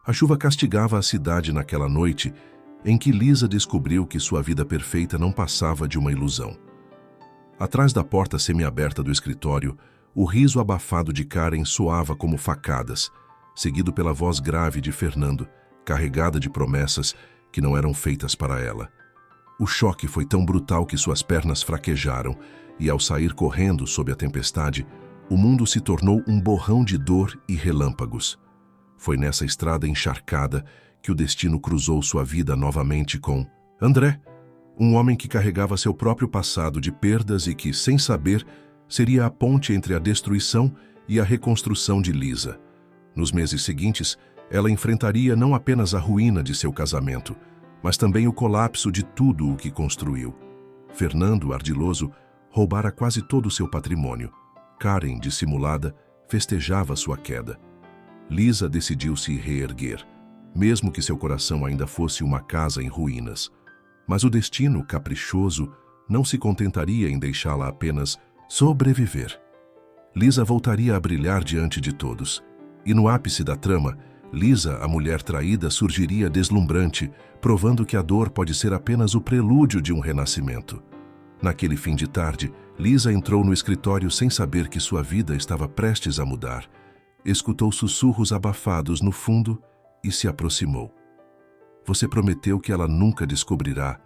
A chuva castigava a cidade naquela noite em que Lisa descobriu que sua vida perfeita não passava de uma ilusão. Atrás da porta semiaberta do escritório, o riso abafado de Karen soava como facadas, seguido pela voz grave de Fernando, carregada de promessas que não eram feitas para ela. O choque foi tão brutal que suas pernas fraquejaram e, ao sair correndo sob a tempestade, o mundo se tornou um borrão de dor e relâmpagos. Foi nessa estrada encharcada que o destino cruzou sua vida novamente com André, um homem que carregava seu próprio passado de perdas e que, sem saber, seria a ponte entre a destruição e a reconstrução de Lisa. Nos meses seguintes, ela enfrentaria não apenas a ruína de seu casamento, mas também o colapso de tudo o que construiu. Fernando, ardiloso, roubara quase todo o seu patrimônio. Karen, dissimulada, festejava sua queda. Lisa decidiu se reerguer, mesmo que seu coração ainda fosse uma casa em ruínas. Mas o destino, caprichoso, não se contentaria em deixá-la apenas sobreviver. Lisa voltaria a brilhar diante de todos. E no ápice da trama, Lisa, a mulher traída, surgiria deslumbrante, provando que a dor pode ser apenas o prelúdio de um renascimento. Naquele fim de tarde, Lisa entrou no escritório sem saber que sua vida estava prestes a mudar. Escutou sussurros abafados no fundo e se aproximou. Você prometeu que ela nunca descobrirá.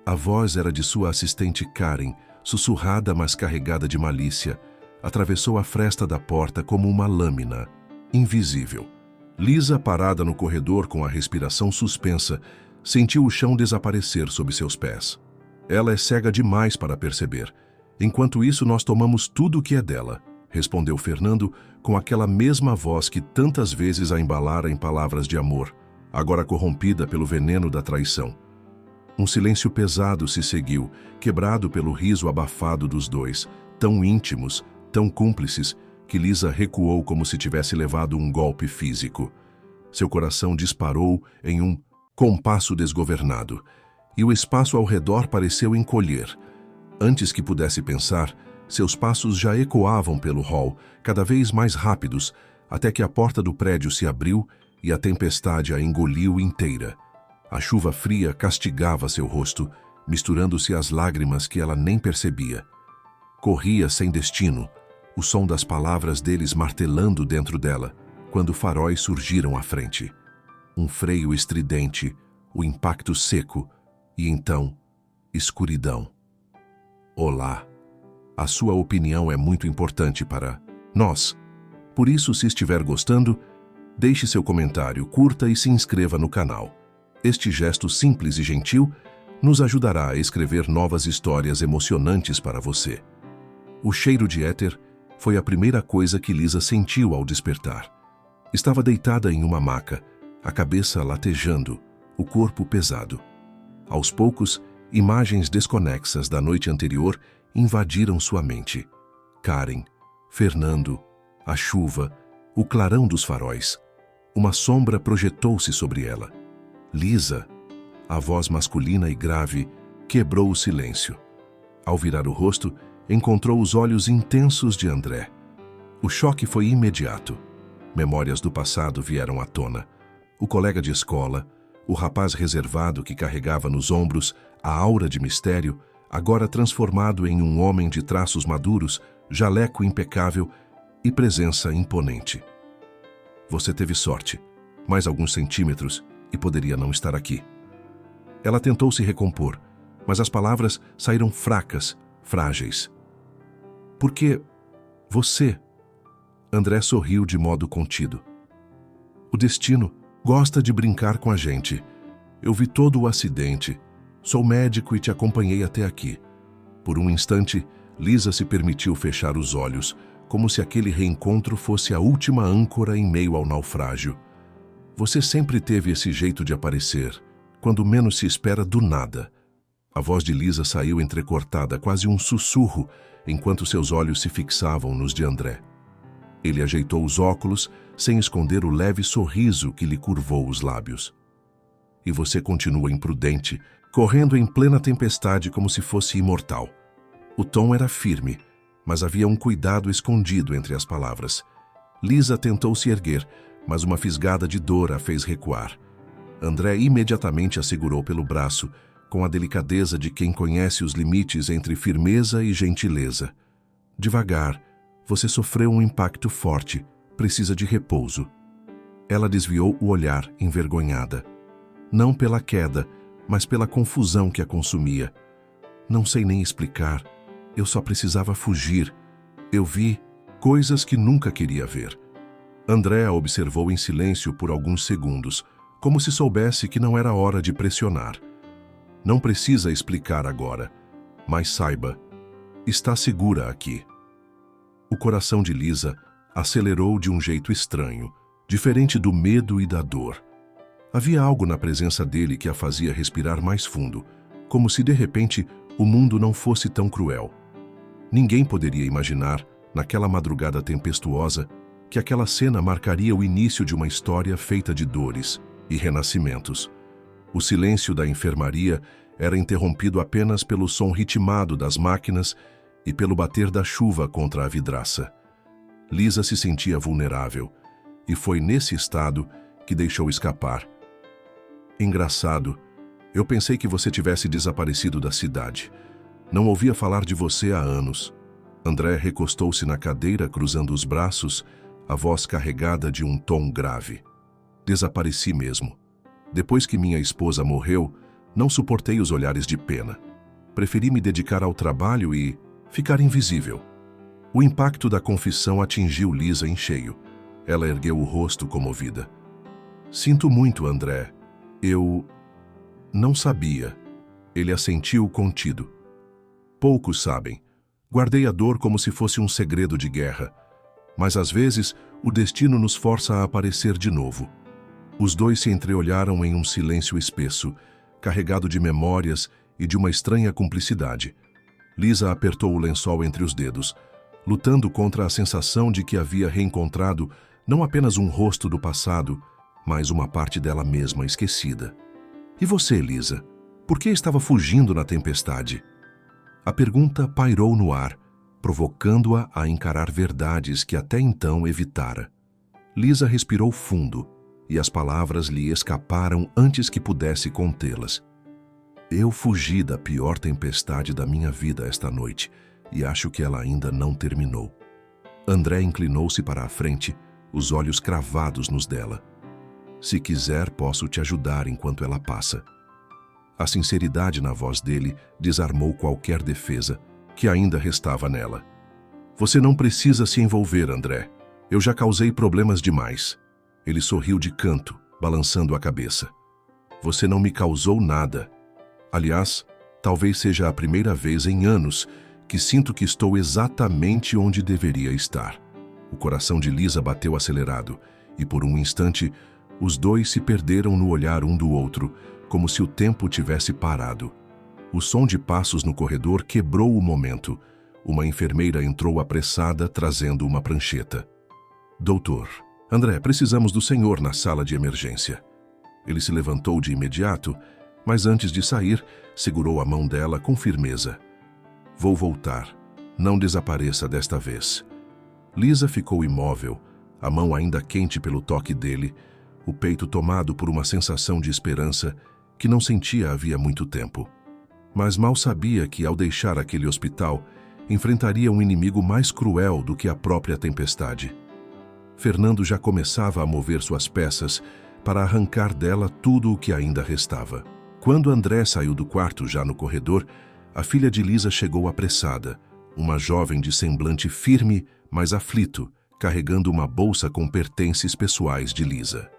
A voz era de sua assistente Karen, sussurrada mas carregada de malícia. Atravessou a fresta da porta como uma lâmina, invisível. Lisa, parada no corredor com a respiração suspensa, sentiu o chão desaparecer sob seus pés. Ela é cega demais para perceber. Enquanto isso, nós tomamos tudo o que é dela, respondeu Fernando com aquela mesma voz que tantas vezes a embalara em palavras de amor, agora corrompida pelo veneno da traição. Um silêncio pesado se seguiu, quebrado pelo riso abafado dos dois, tão íntimos, tão cúmplices, que Lisa recuou como se tivesse levado um golpe físico. Seu coração disparou em um compasso desgovernado, e o espaço ao redor pareceu encolher. Antes que pudesse pensar, seus passos já ecoavam pelo hall, cada vez mais rápidos, até que a porta do prédio se abriu e a tempestade a engoliu inteira. A chuva fria castigava seu rosto, misturando-se às lágrimas que ela nem percebia. Corria sem destino, o som das palavras deles martelando dentro dela, quando faróis surgiram à frente. Um freio estridente, o impacto seco, e então, escuridão. Olá. A sua opinião é muito importante para nós. Por isso, se estiver gostando, deixe seu comentário, curta e se inscreva no canal. Este gesto simples e gentil nos ajudará a escrever novas histórias emocionantes para você. O cheiro de éter foi a primeira coisa que Lisa sentiu ao despertar. Estava deitada em uma maca, a cabeça latejando, o corpo pesado. Aos poucos, imagens desconexas da noite anterior invadiram sua mente. Karen, Fernando, a chuva, o clarão dos faróis. Uma sombra projetou-se sobre ela. Lisa, a voz masculina e grave, quebrou o silêncio. Ao virar o rosto, encontrou os olhos intensos de André. O choque foi imediato. Memórias do passado vieram à tona. O colega de escola, o rapaz reservado que carregava nos ombros a aura de mistério, agora transformado em um homem de traços maduros, jaleco impecável e presença imponente. Você teve sorte, mais alguns centímetros, e poderia não estar aqui. Ela tentou se recompor, mas as palavras saíram fracas, frágeis. Porque você... André sorriu de modo contido. O destino gosta de brincar com a gente. Eu vi todo o acidente. Sou médico e te acompanhei até aqui. Por um instante, Lisa se permitiu fechar os olhos, como se aquele reencontro fosse a última âncora em meio ao naufrágio. Você sempre teve esse jeito de aparecer, quando menos se espera, do nada. A voz de Lisa saiu entrecortada, quase um sussurro, enquanto seus olhos se fixavam nos de André. Ele ajeitou os óculos, sem esconder o leve sorriso que lhe curvou os lábios. E você continua imprudente, correndo em plena tempestade como se fosse imortal. O tom era firme, mas havia um cuidado escondido entre as palavras. Lisa tentou se erguer, mas uma fisgada de dor a fez recuar. André imediatamente a segurou pelo braço, com a delicadeza de quem conhece os limites entre firmeza e gentileza. Devagar, você sofreu um impacto forte, precisa de repouso. Ela desviou o olhar, envergonhada. Não pela queda, mas pela confusão que a consumia. Não sei nem explicar. Eu só precisava fugir. Eu vi coisas que nunca queria ver. André a observou em silêncio por alguns segundos, como se soubesse que não era hora de pressionar. Não precisa explicar agora, mas saiba, está segura aqui. O coração de Lisa acelerou de um jeito estranho, diferente do medo e da dor. Havia algo na presença dele que a fazia respirar mais fundo, como se de repente o mundo não fosse tão cruel. Ninguém poderia imaginar, naquela madrugada tempestuosa, que aquela cena marcaria o início de uma história feita de dores e renascimentos. O silêncio da enfermaria era interrompido apenas pelo som ritmado das máquinas e pelo bater da chuva contra a vidraça. Lisa se sentia vulnerável, e foi nesse estado que deixou escapar. Engraçado, eu pensei que você tivesse desaparecido da cidade. Não ouvia falar de você há anos. André recostou-se na cadeira, cruzando os braços, a voz carregada de um tom grave. Desapareci mesmo. Depois que minha esposa morreu, não suportei os olhares de pena. Preferi me dedicar ao trabalho e ficar invisível. O impacto da confissão atingiu Lisa em cheio. Ela ergueu o rosto comovida. Sinto muito, André. Eu não sabia. Ele assentiu contido. Poucos sabem. Guardei a dor como se fosse um segredo de guerra. Mas às vezes, o destino nos força a aparecer de novo. Os dois se entreolharam em um silêncio espesso, carregado de memórias e de uma estranha cumplicidade. Lisa apertou o lençol entre os dedos, lutando contra a sensação de que havia reencontrado não apenas um rosto do passado, mas uma parte dela mesma esquecida. E você, Lisa? Por que estava fugindo na tempestade? A pergunta pairou no ar, provocando-a a encarar verdades que até então evitara. Lisa respirou fundo, e as palavras lhe escaparam antes que pudesse contê-las. Eu fugi da pior tempestade da minha vida esta noite, e acho que ela ainda não terminou. André inclinou-se para a frente, os olhos cravados nos dela. Se quiser, posso te ajudar enquanto ela passa. A sinceridade na voz dele desarmou qualquer defesa que ainda restava nela. Você não precisa se envolver, André. Eu já causei problemas demais. Ele sorriu de canto, balançando a cabeça. Você não me causou nada. Aliás, talvez seja a primeira vez em anos que sinto que estou exatamente onde deveria estar. O coração de Lisa bateu acelerado, e por um instante, os dois se perderam no olhar um do outro, como se o tempo tivesse parado. O som de passos no corredor quebrou o momento. Uma enfermeira entrou apressada, trazendo uma prancheta. Doutor, André, precisamos do senhor na sala de emergência. Ele se levantou de imediato, mas antes de sair, segurou a mão dela com firmeza. Vou voltar. Não desapareça desta vez. Lisa ficou imóvel, a mão ainda quente pelo toque dele, o peito tomado por uma sensação de esperança que não sentia havia muito tempo. Mas mal sabia que, ao deixar aquele hospital, enfrentaria um inimigo mais cruel do que a própria tempestade. Fernando já começava a mover suas peças para arrancar dela tudo o que ainda restava. Quando André saiu do quarto já no corredor, a filha de Lisa chegou apressada, uma jovem de semblante firme, mas aflito, carregando uma bolsa com pertences pessoais de Lisa.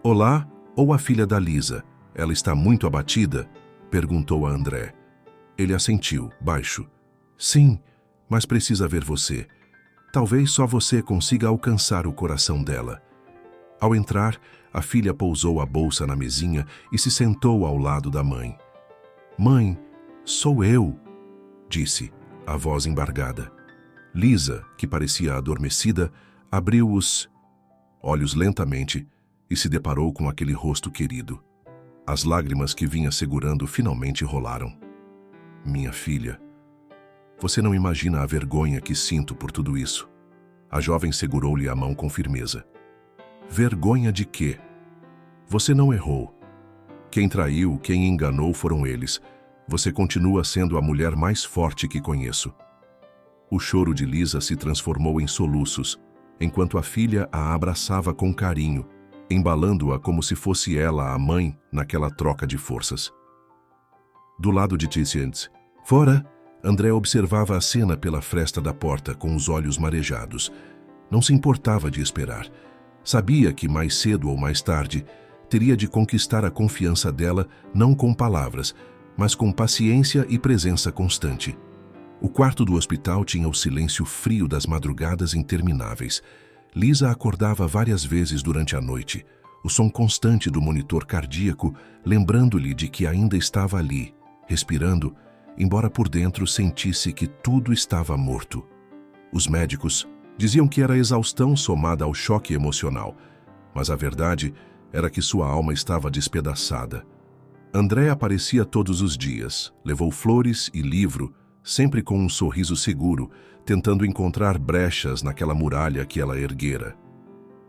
Olá, ou a filha da Lisa? Ela está muito abatida? Perguntou a André. Ele assentiu, baixo. Sim, mas precisa ver você. Talvez só você consiga alcançar o coração dela. Ao entrar, a filha pousou a bolsa na mesinha e se sentou ao lado da mãe. Mãe, sou eu, disse, a voz embargada. Lisa, que parecia adormecida, abriu os olhos lentamente e se deparou com aquele rosto querido. As lágrimas que vinha segurando finalmente rolaram. Minha filha, você não imagina a vergonha que sinto por tudo isso. A jovem segurou-lhe a mão com firmeza. Vergonha de quê? Você não errou. Quem traiu, quem enganou foram eles. Você continua sendo a mulher mais forte que conheço. O choro de Lisa se transformou em soluços, enquanto a filha a abraçava com carinho, embalando-a como se fosse ela a mãe naquela troca de forças. Do lado de Ticientes, fora, André observava a cena pela fresta da porta com os olhos marejados. Não se importava de esperar. Sabia que mais cedo ou mais tarde teria de conquistar a confiança dela não com palavras, mas com paciência e presença constante. O quarto do hospital tinha o silêncio frio das madrugadas intermináveis. Lisa acordava várias vezes durante a noite, o som constante do monitor cardíaco lembrando-lhe de que ainda estava ali, respirando, embora por dentro sentisse que tudo estava morto. Os médicos diziam que era exaustão somada ao choque emocional, mas a verdade era que sua alma estava despedaçada. André aparecia todos os dias, levou flores e livro, sempre com um sorriso seguro, tentando encontrar brechas naquela muralha que ela erguera.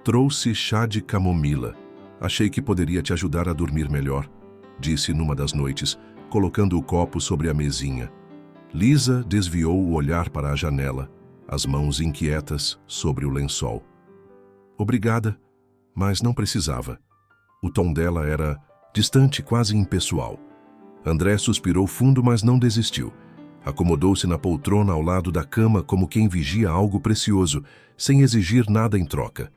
Trouxe chá de camomila. Achei que poderia te ajudar a dormir melhor, disse numa das noites, colocando o copo sobre a mesinha. Lisa desviou o olhar para a janela, as mãos inquietas sobre o lençol. Obrigada, mas não precisava. O tom dela era distante, quase impessoal. André suspirou fundo, mas não desistiu. Acomodou-se na poltrona ao lado da cama como quem vigia algo precioso, sem exigir nada em troca.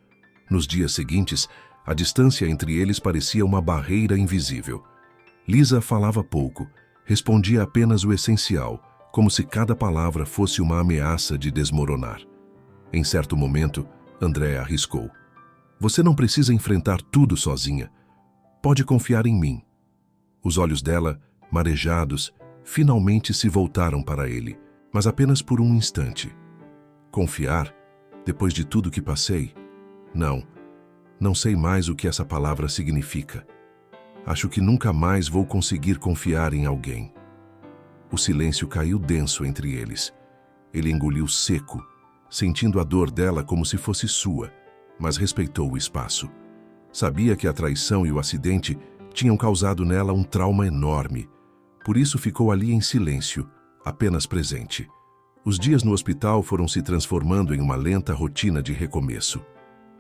Nos dias seguintes, a distância entre eles parecia uma barreira invisível. Lisa falava pouco, respondia apenas o essencial, como se cada palavra fosse uma ameaça de desmoronar. Em certo momento, André arriscou. Você não precisa enfrentar tudo sozinha. Pode confiar em mim. Os olhos dela, marejados, finalmente se voltaram para ele, mas apenas por um instante. Confiar? Depois de tudo que passei? Não sei mais o que essa palavra significa. Acho que nunca mais vou conseguir confiar em alguém. O silêncio caiu denso entre eles. Ele engoliu seco, sentindo a dor dela como se fosse sua, mas respeitou o espaço. Sabia que a traição e o acidente tinham causado nela um trauma enorme. Por isso ficou ali em silêncio, apenas presente. Os dias no hospital foram se transformando em uma lenta rotina de recomeço.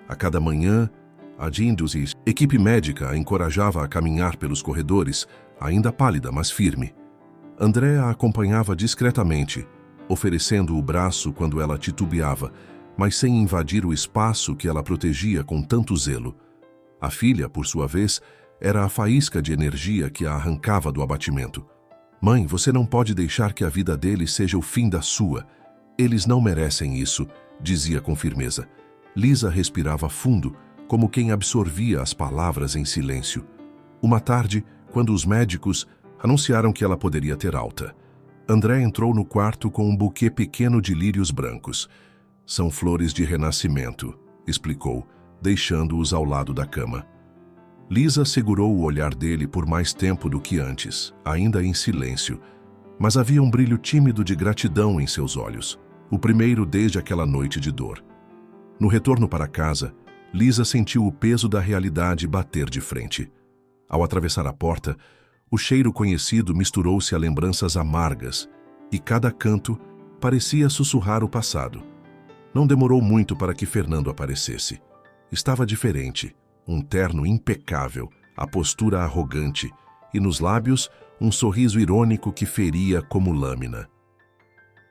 A cada manhã, a Jindus, equipe médica, a encorajava a caminhar pelos corredores, ainda pálida, mas firme. André a acompanhava discretamente, oferecendo o braço quando ela titubeava, mas sem invadir o espaço que ela protegia com tanto zelo. A filha, por sua vez, era a faísca de energia que a arrancava do abatimento. Mãe, você não pode deixar que a vida deles seja o fim da sua. Eles não merecem isso, dizia com firmeza. Lisa respirava fundo, como quem absorvia as palavras em silêncio. Uma tarde, quando os médicos anunciaram que ela poderia ter alta, André entrou no quarto com um buquê pequeno de lírios brancos. São flores de renascimento, explicou, deixando-os ao lado da cama. Lisa segurou o olhar dele por mais tempo do que antes, ainda em silêncio, mas havia um brilho tímido de gratidão em seus olhos, o primeiro desde aquela noite de dor. No retorno para casa, Lisa sentiu o peso da realidade bater de frente. Ao atravessar a porta, o cheiro conhecido misturou-se a lembranças amargas, e cada canto parecia sussurrar o passado. Não demorou muito para que Fernando aparecesse. Estava diferente, um terno impecável, a postura arrogante, e nos lábios um sorriso irônico que feria como lâmina.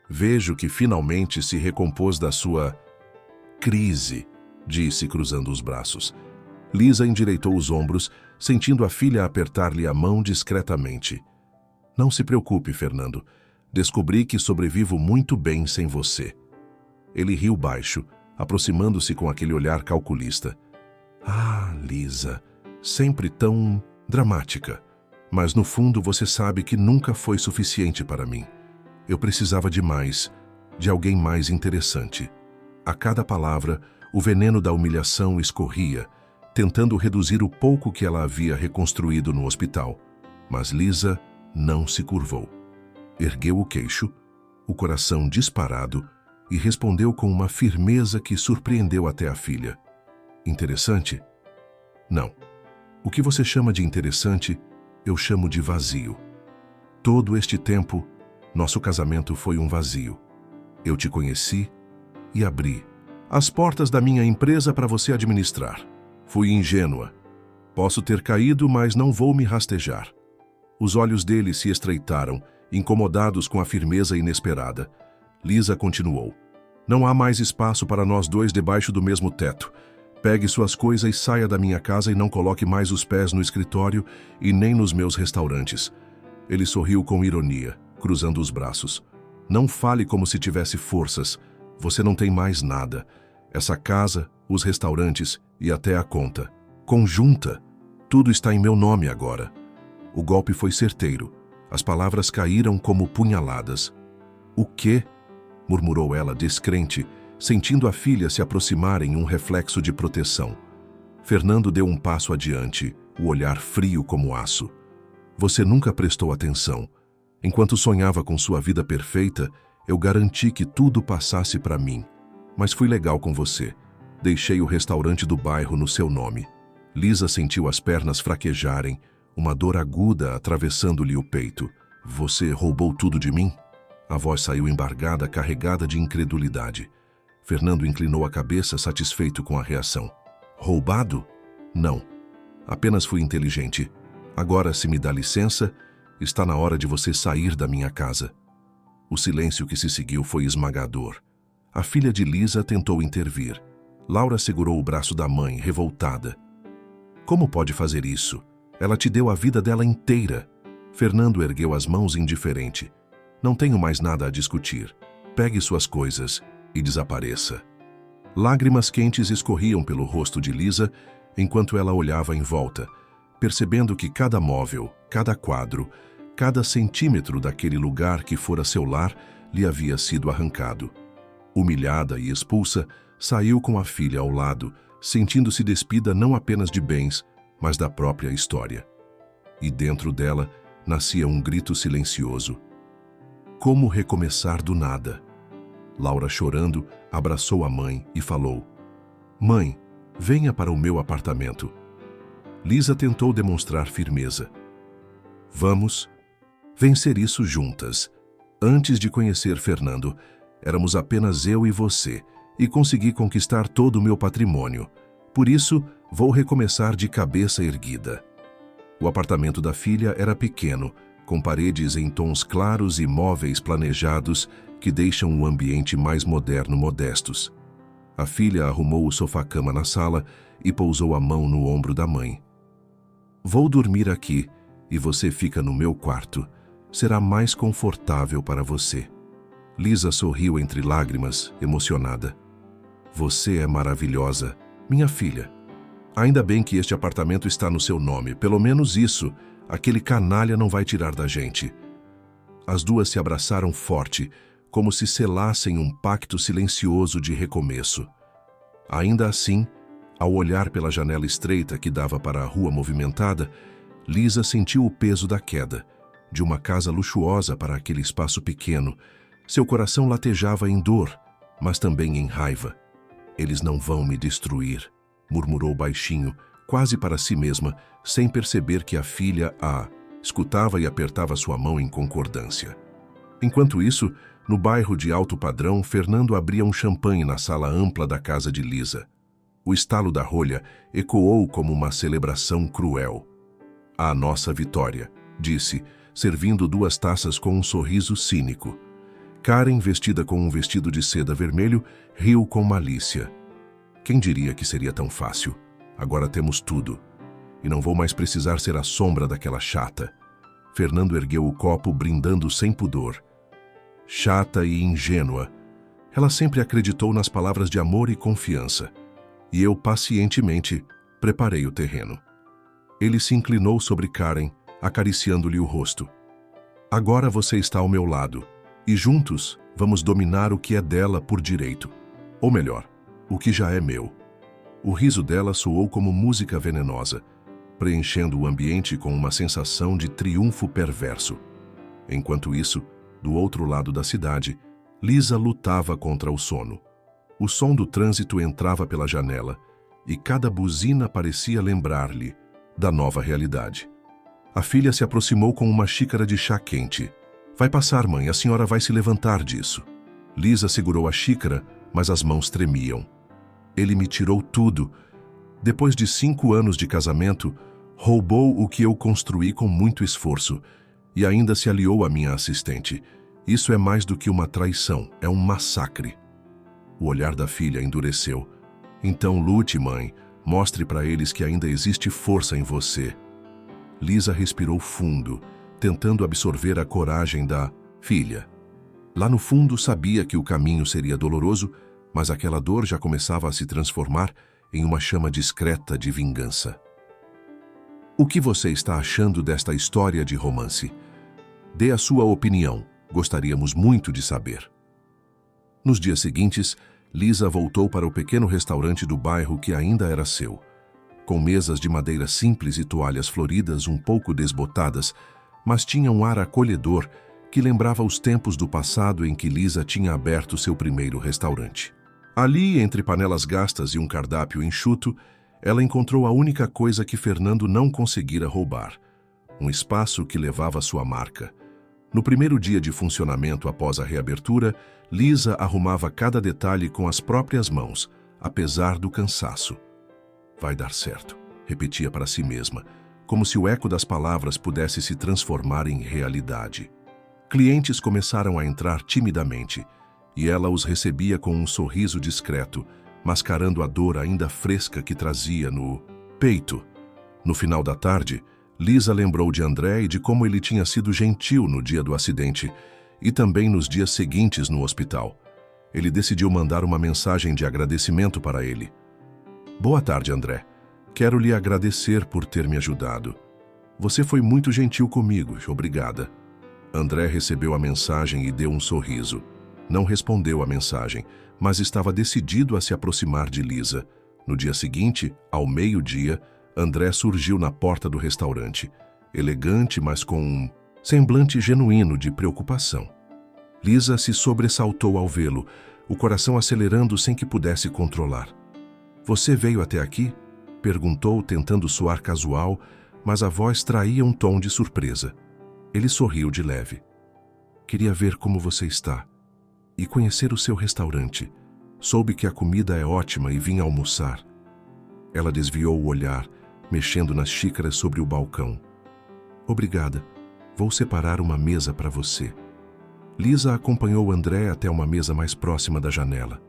Vejo que finalmente se recompôs da sua crise, disse cruzando os braços. Lisa endireitou os ombros, sentindo a filha apertar-lhe a mão discretamente. Não se preocupe, Fernando. Descobri que sobrevivo muito bem sem você. Ele riu baixo, aproximando-se com aquele olhar calculista. Ah, Lisa, sempre tão dramática. Mas no fundo você sabe que nunca foi suficiente para mim. Eu precisava de mais, de alguém mais interessante. A cada palavra, o veneno da humilhação escorria, tentando reduzir o pouco que ela havia reconstruído no hospital. Mas Lisa não se curvou. Ergueu o queixo, o coração disparado, e respondeu com uma firmeza que surpreendeu até a filha. Interessante? Não. O que você chama de interessante, eu chamo de vazio. Todo este tempo, nosso casamento foi um vazio. Eu te conheci e abri as portas da minha empresa para você administrar. Fui ingênua. Posso ter caído, mas não vou me rastejar. Os olhos dele se estreitaram, incomodados com a firmeza inesperada. Lisa continuou. Não há mais espaço para nós dois debaixo do mesmo teto. Pegue suas coisas e saia da minha casa e não coloque mais os pés no escritório e nem nos meus restaurantes. Ele sorriu com ironia, cruzando os braços. Não fale como se tivesse forças. Você não tem mais nada. Essa casa, os restaurantes e até a conta. Conjunta. Tudo está em meu nome agora. O golpe foi certeiro. As palavras caíram como punhaladas. O quê? Murmurou ela, descrente, sentindo a filha se aproximar em um reflexo de proteção. Fernando deu um passo adiante, o olhar frio como aço. Você nunca prestou atenção. Enquanto sonhava com sua vida perfeita, eu garanti que tudo passasse para mim. Mas fui legal com você. Deixei o restaurante do bairro no seu nome. Lisa sentiu as pernas fraquejarem, uma dor aguda atravessando-lhe o peito. Você roubou tudo de mim? A voz saiu embargada, carregada de incredulidade. Fernando inclinou a cabeça, satisfeito com a reação. Roubado? Não. Apenas fui inteligente. Agora, se me dá licença, está na hora de você sair da minha casa. O silêncio que se seguiu foi esmagador. A filha de Lisa tentou intervir. Laura segurou o braço da mãe, revoltada. Como pode fazer isso? Ela te deu a vida dela inteira. Fernando ergueu as mãos indiferente. Não tenho mais nada a discutir. Pegue suas coisas e desapareça. Lágrimas quentes escorriam pelo rosto de Lisa enquanto ela olhava em volta, percebendo que cada móvel, cada quadro, cada centímetro daquele lugar que fora seu lar lhe havia sido arrancado. Humilhada e expulsa, saiu com a filha ao lado, sentindo-se despida não apenas de bens, mas da própria história. E dentro dela nascia um grito silencioso. Como recomeçar do nada? Laura, chorando, abraçou a mãe e falou: Mãe, venha para o meu apartamento. Lisa tentou demonstrar firmeza. Vamos vencer isso juntas. Antes de conhecer Fernando, éramos apenas eu e você, e consegui conquistar todo o meu patrimônio. Por isso, vou recomeçar de cabeça erguida. O apartamento da filha era pequeno, com paredes em tons claros e móveis planejados que deixam o ambiente mais moderno modestos. A filha arrumou o sofá-cama na sala e pousou a mão no ombro da mãe. Vou dormir aqui e você fica no meu quarto. Será mais confortável para você. Lisa sorriu entre lágrimas, emocionada. Você é maravilhosa, minha filha. Ainda bem que este apartamento está no seu nome. Pelo menos isso, aquele canalha não vai tirar da gente. As duas se abraçaram forte, como se selassem um pacto silencioso de recomeço. Ainda assim, ao olhar pela janela estreita que dava para a rua movimentada, Lisa sentiu o peso da queda, de uma casa luxuosa para aquele espaço pequeno. Seu coração latejava em dor, mas também em raiva. Eles não vão me destruir, murmurou baixinho, quase para si mesma, sem perceber que a filha a escutava e apertava sua mão em concordância. Enquanto isso, no bairro de alto padrão, Fernando abria um champanhe na sala ampla da casa de Lisa. O estalo da rolha ecoou como uma celebração cruel. A nossa vitória, disse, servindo 2 taças com um sorriso cínico. Karen, vestida com um vestido de seda vermelho, riu com malícia. Quem diria que seria tão fácil? Agora temos tudo. E não vou mais precisar ser a sombra daquela chata. Fernando ergueu o copo, brindando sem pudor. Chata e ingênua. Ela sempre acreditou nas palavras de amor e confiança. E eu, pacientemente, preparei o terreno. Ele se inclinou sobre Karen, acariciando-lhe o rosto. Agora você está ao meu lado, e juntos vamos dominar o que é dela por direito. Ou melhor, o que já é meu. O riso dela soou como música venenosa, preenchendo o ambiente com uma sensação de triunfo perverso. Enquanto isso, do outro lado da cidade, Lisa lutava contra o sono. O som do trânsito entrava pela janela, e cada buzina parecia lembrar-lhe da nova realidade. A filha se aproximou com uma xícara de chá quente. Vai passar, mãe, a senhora vai se levantar disso. Lisa segurou a xícara, mas as mãos tremiam. Ele me tirou tudo. Depois de 5 anos de casamento, roubou o que eu construí com muito esforço e ainda se aliou à minha assistente. Isso é mais do que uma traição, é um massacre. O olhar da filha endureceu. Então lute, mãe. Mostre para eles que ainda existe força em você. Lisa respirou fundo, tentando absorver a coragem da filha. Lá no fundo sabia que o caminho seria doloroso, mas aquela dor já começava a se transformar em uma chama discreta de vingança. O que você está achando desta história de romance? Dê a sua opinião. Gostaríamos muito de saber. Nos dias seguintes, Lisa voltou para o pequeno restaurante do bairro que ainda era seu. Com mesas de madeira simples e toalhas floridas um pouco desbotadas, mas tinha um ar acolhedor que lembrava os tempos do passado em que Lisa tinha aberto seu primeiro restaurante. Ali, entre panelas gastas e um cardápio enxuto, ela encontrou a única coisa que Fernando não conseguira roubar: um espaço que levava sua marca. No primeiro dia de funcionamento após a reabertura, Lisa arrumava cada detalhe com as próprias mãos, apesar do cansaço. Vai dar certo, repetia para si mesma, como se o eco das palavras pudesse se transformar em realidade. Clientes começaram a entrar timidamente, e ela os recebia com um sorriso discreto, mascarando a dor ainda fresca que trazia no peito. No final da tarde, Lisa lembrou de André e de como ele tinha sido gentil no dia do acidente e também nos dias seguintes no hospital. Ele decidiu mandar uma mensagem de agradecimento para ele. Boa tarde, André. Quero lhe agradecer por ter me ajudado. Você foi muito gentil comigo, obrigada. André recebeu a mensagem e deu um sorriso. Não respondeu à mensagem, mas estava decidido a se aproximar de Lisa. No dia seguinte, ao meio-dia, André surgiu na porta do restaurante, elegante, mas com um semblante genuíno de preocupação. Lisa se sobressaltou ao vê-lo, o coração acelerando sem que pudesse controlar. Você veio até aqui? Perguntou, tentando soar casual, mas a voz traía um tom de surpresa. Ele sorriu de leve. Queria ver como você está e conhecer o seu restaurante. Soube que a comida é ótima e vim almoçar. Ela desviou o olhar, mexendo nas xícaras sobre o balcão. Obrigada. Vou separar uma mesa para você. Lisa acompanhou André até uma mesa mais próxima da janela.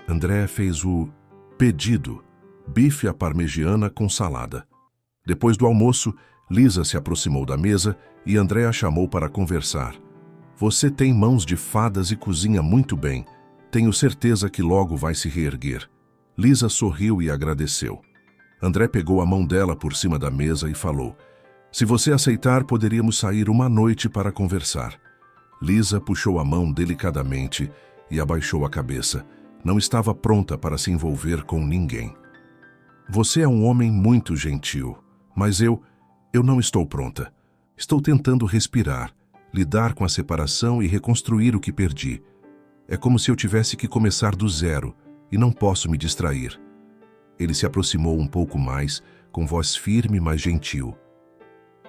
André fez o pedido, bife à parmegiana com salada. Depois do almoço, Lisa se aproximou da mesa e André a chamou para conversar. Você tem mãos de fadas e cozinha muito bem. Tenho certeza que logo vai se reerguer. Lisa sorriu e agradeceu. André pegou a mão dela por cima da mesa e falou: se você aceitar, poderíamos sair uma noite para conversar. Lisa puxou a mão delicadamente e abaixou a cabeça. Não estava pronta para se envolver com ninguém. Você é um homem muito gentil, mas eu não estou pronta. Estou tentando respirar, lidar com a separação e reconstruir o que perdi. É como se eu tivesse que começar do zero e não posso me distrair. Ele se aproximou um pouco mais, com voz firme, mas gentil.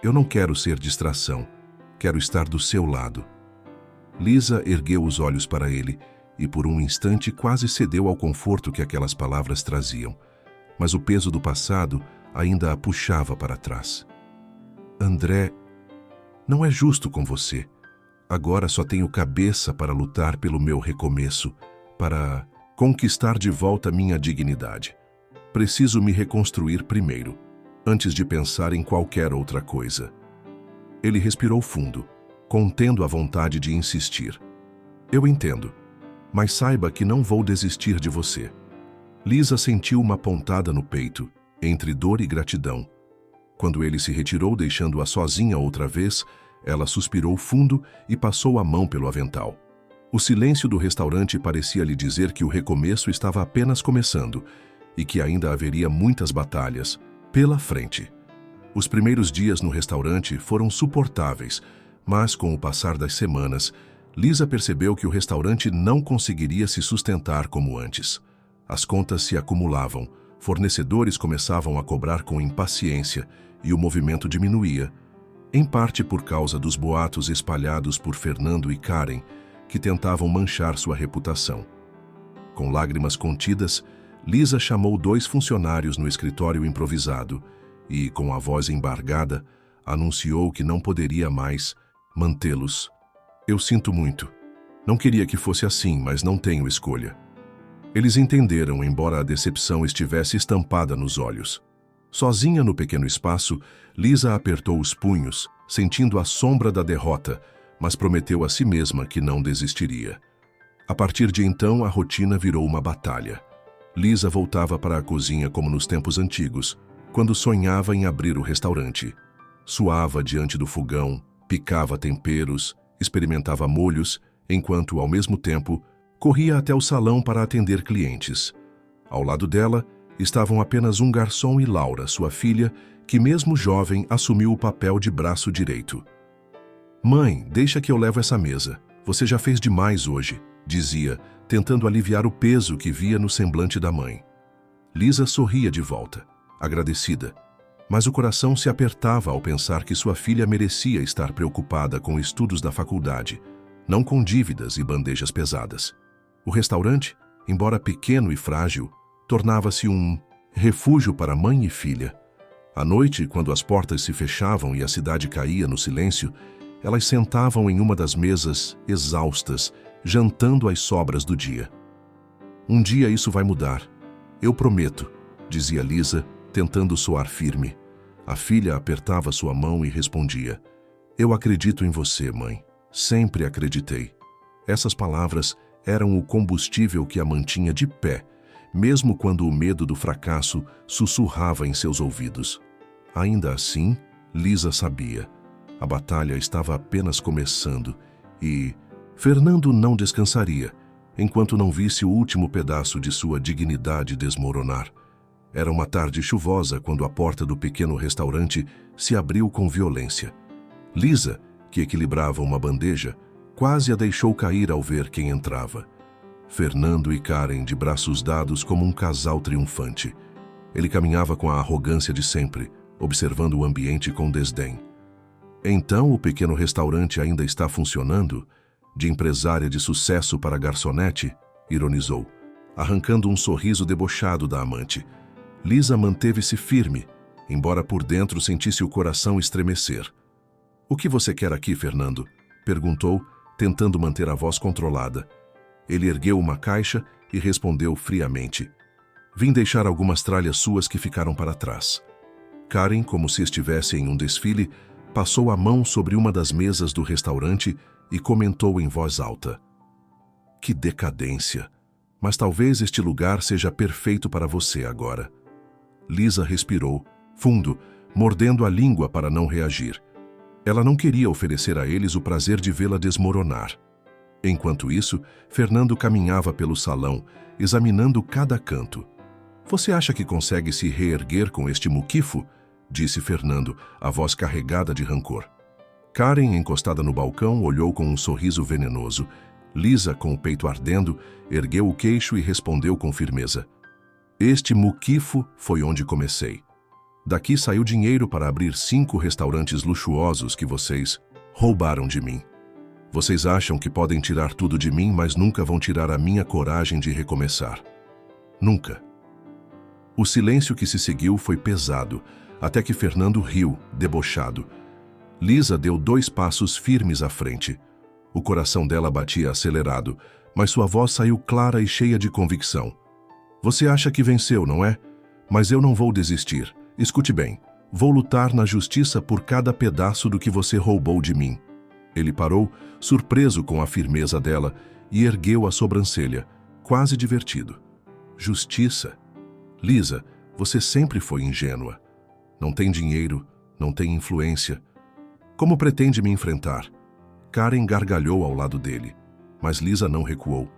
Eu não quero ser distração. Quero estar do seu lado. Lisa ergueu os olhos para ele e por um instante quase cedeu ao conforto que aquelas palavras traziam. Mas o peso do passado ainda a puxava para trás. André, não é justo com você. Agora só tenho cabeça para lutar pelo meu recomeço, para conquistar de volta minha dignidade. Preciso me reconstruir primeiro, antes de pensar em qualquer outra coisa. Ele respirou fundo, contendo a vontade de insistir. Eu entendo, mas saiba que não vou desistir de você. Lisa sentiu uma pontada no peito, entre dor e gratidão. Quando ele se retirou, deixando-a sozinha outra vez, ela suspirou fundo e passou a mão pelo avental. O silêncio do restaurante parecia lhe dizer que o recomeço estava apenas começando e que ainda haveria muitas batalhas pela frente. Os primeiros dias no restaurante foram suportáveis, mas com o passar das semanas, Lisa percebeu que o restaurante não conseguiria se sustentar como antes. As contas se acumulavam, Fornecedores começavam a cobrar com impaciência e o movimento diminuía, em parte por causa dos boatos espalhados por Fernando e Karen, que tentavam manchar sua reputação. Com lágrimas contidas, Lisa chamou 2 funcionários no escritório improvisado e, com a voz embargada, anunciou que não poderia mais mantê-los. Eu sinto muito. Não queria que fosse assim, mas não tenho escolha. Eles entenderam, embora a decepção estivesse estampada nos olhos. Sozinha no pequeno espaço, Lisa apertou os punhos, sentindo a sombra da derrota, mas prometeu a si mesma que não desistiria. A partir de então, a rotina virou uma batalha. Lisa voltava para a cozinha como nos tempos antigos, quando sonhava em abrir o restaurante. Suava diante do fogão, picava temperos, experimentava molhos, enquanto, ao mesmo tempo, corria até o salão para atender clientes. Ao lado dela, estavam apenas um garçom e Laura, sua filha, que mesmo jovem assumiu o papel de braço direito. "Mãe, deixa que eu levo essa mesa. Você já fez demais hoje", dizia, tentando aliviar o peso que via no semblante da mãe. Lisa sorria de volta, agradecida, mas o coração se apertava ao pensar que sua filha merecia estar preocupada com estudos da faculdade, não com dívidas e bandejas pesadas. O restaurante, embora pequeno e frágil, tornava-se um refúgio para mãe e filha. À noite, quando as portas se fechavam e a cidade caía no silêncio, elas sentavam em uma das mesas, exaustas, jantando as sobras do dia. "Um dia isso vai mudar. Eu prometo", dizia Lisa, tentando soar firme. A filha apertava sua mão e respondia: "Eu acredito em você, mãe. Sempre acreditei." Essas palavras eram o combustível que a mantinha de pé, mesmo quando o medo do fracasso sussurrava em seus ouvidos. Ainda assim, Lisa sabia. A batalha estava apenas começando e Fernando não descansaria enquanto não visse o último pedaço de sua dignidade desmoronar. Era uma tarde chuvosa quando a porta do pequeno restaurante se abriu com violência. Lisa, que equilibrava uma bandeja, quase a deixou cair ao ver quem entrava. Fernando e Karen de braços dados como um casal triunfante. Ele caminhava com a arrogância de sempre, observando o ambiente com desdém. "Então o pequeno restaurante ainda está funcionando? De empresária de sucesso para garçonete?", ironizou, arrancando um sorriso debochado da amante. Lisa manteve-se firme, embora por dentro sentisse o coração estremecer. "O que você quer aqui, Fernando?", perguntou, tentando manter a voz controlada. Ele ergueu uma caixa e respondeu friamente: "Vim deixar algumas tralhas suas que ficaram para trás." Karen, como se estivesse em um desfile, passou a mão sobre uma das mesas do restaurante e comentou em voz alta: "Que decadência! Mas talvez este lugar seja perfeito para você agora." Lisa respirou, fundo, mordendo a língua para não reagir. Ela não queria oferecer a eles o prazer de vê-la desmoronar. Enquanto isso, Fernando caminhava pelo salão, examinando cada canto. "Você acha que consegue se reerguer com este muquifo?", disse Fernando, a voz carregada de rancor. Karen, encostada no balcão, olhou com um sorriso venenoso. Lisa, com o peito ardendo, ergueu o queixo e respondeu com firmeza: "Este muquifo foi onde comecei. Daqui saiu dinheiro para abrir 5 restaurantes luxuosos que vocês roubaram de mim. Vocês acham que podem tirar tudo de mim, mas nunca vão tirar a minha coragem de recomeçar. Nunca." O silêncio que se seguiu foi pesado, até que Fernando riu, debochado. Lisa deu 2 passos firmes à frente. O coração dela batia acelerado, mas sua voz saiu clara e cheia de convicção. "Você acha que venceu, não é? Mas eu não vou desistir. Escute bem, vou lutar na justiça por cada pedaço do que você roubou de mim." Ele parou, surpreso com a firmeza dela, e ergueu a sobrancelha, quase divertido. "Justiça? Lisa, você sempre foi ingênua. Não tem dinheiro, não tem influência. Como pretende me enfrentar?" Karen gargalhou ao lado dele, mas Lisa não recuou.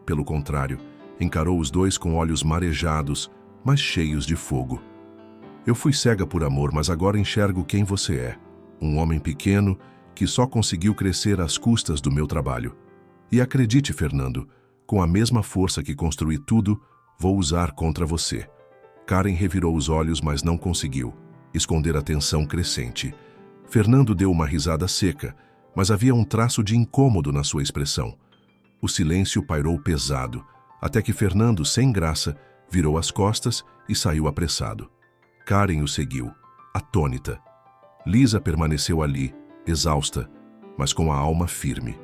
Pelo contrário, encarou os dois com olhos marejados, mas cheios de fogo. "Eu fui cega por amor, mas agora enxergo quem você é. Um homem pequeno que só conseguiu crescer às custas do meu trabalho. E acredite, Fernando, com a mesma força que construí tudo, vou usar contra você. Karen revirou os olhos, mas não conseguiu esconder a tensão crescente. Fernando deu uma risada seca, mas havia um traço de incômodo na sua expressão. O silêncio pairou pesado, até que Fernando, sem graça, virou as costas e saiu apressado. Karen o seguiu, atônita. Lisa permaneceu ali, exausta, mas com a alma firme.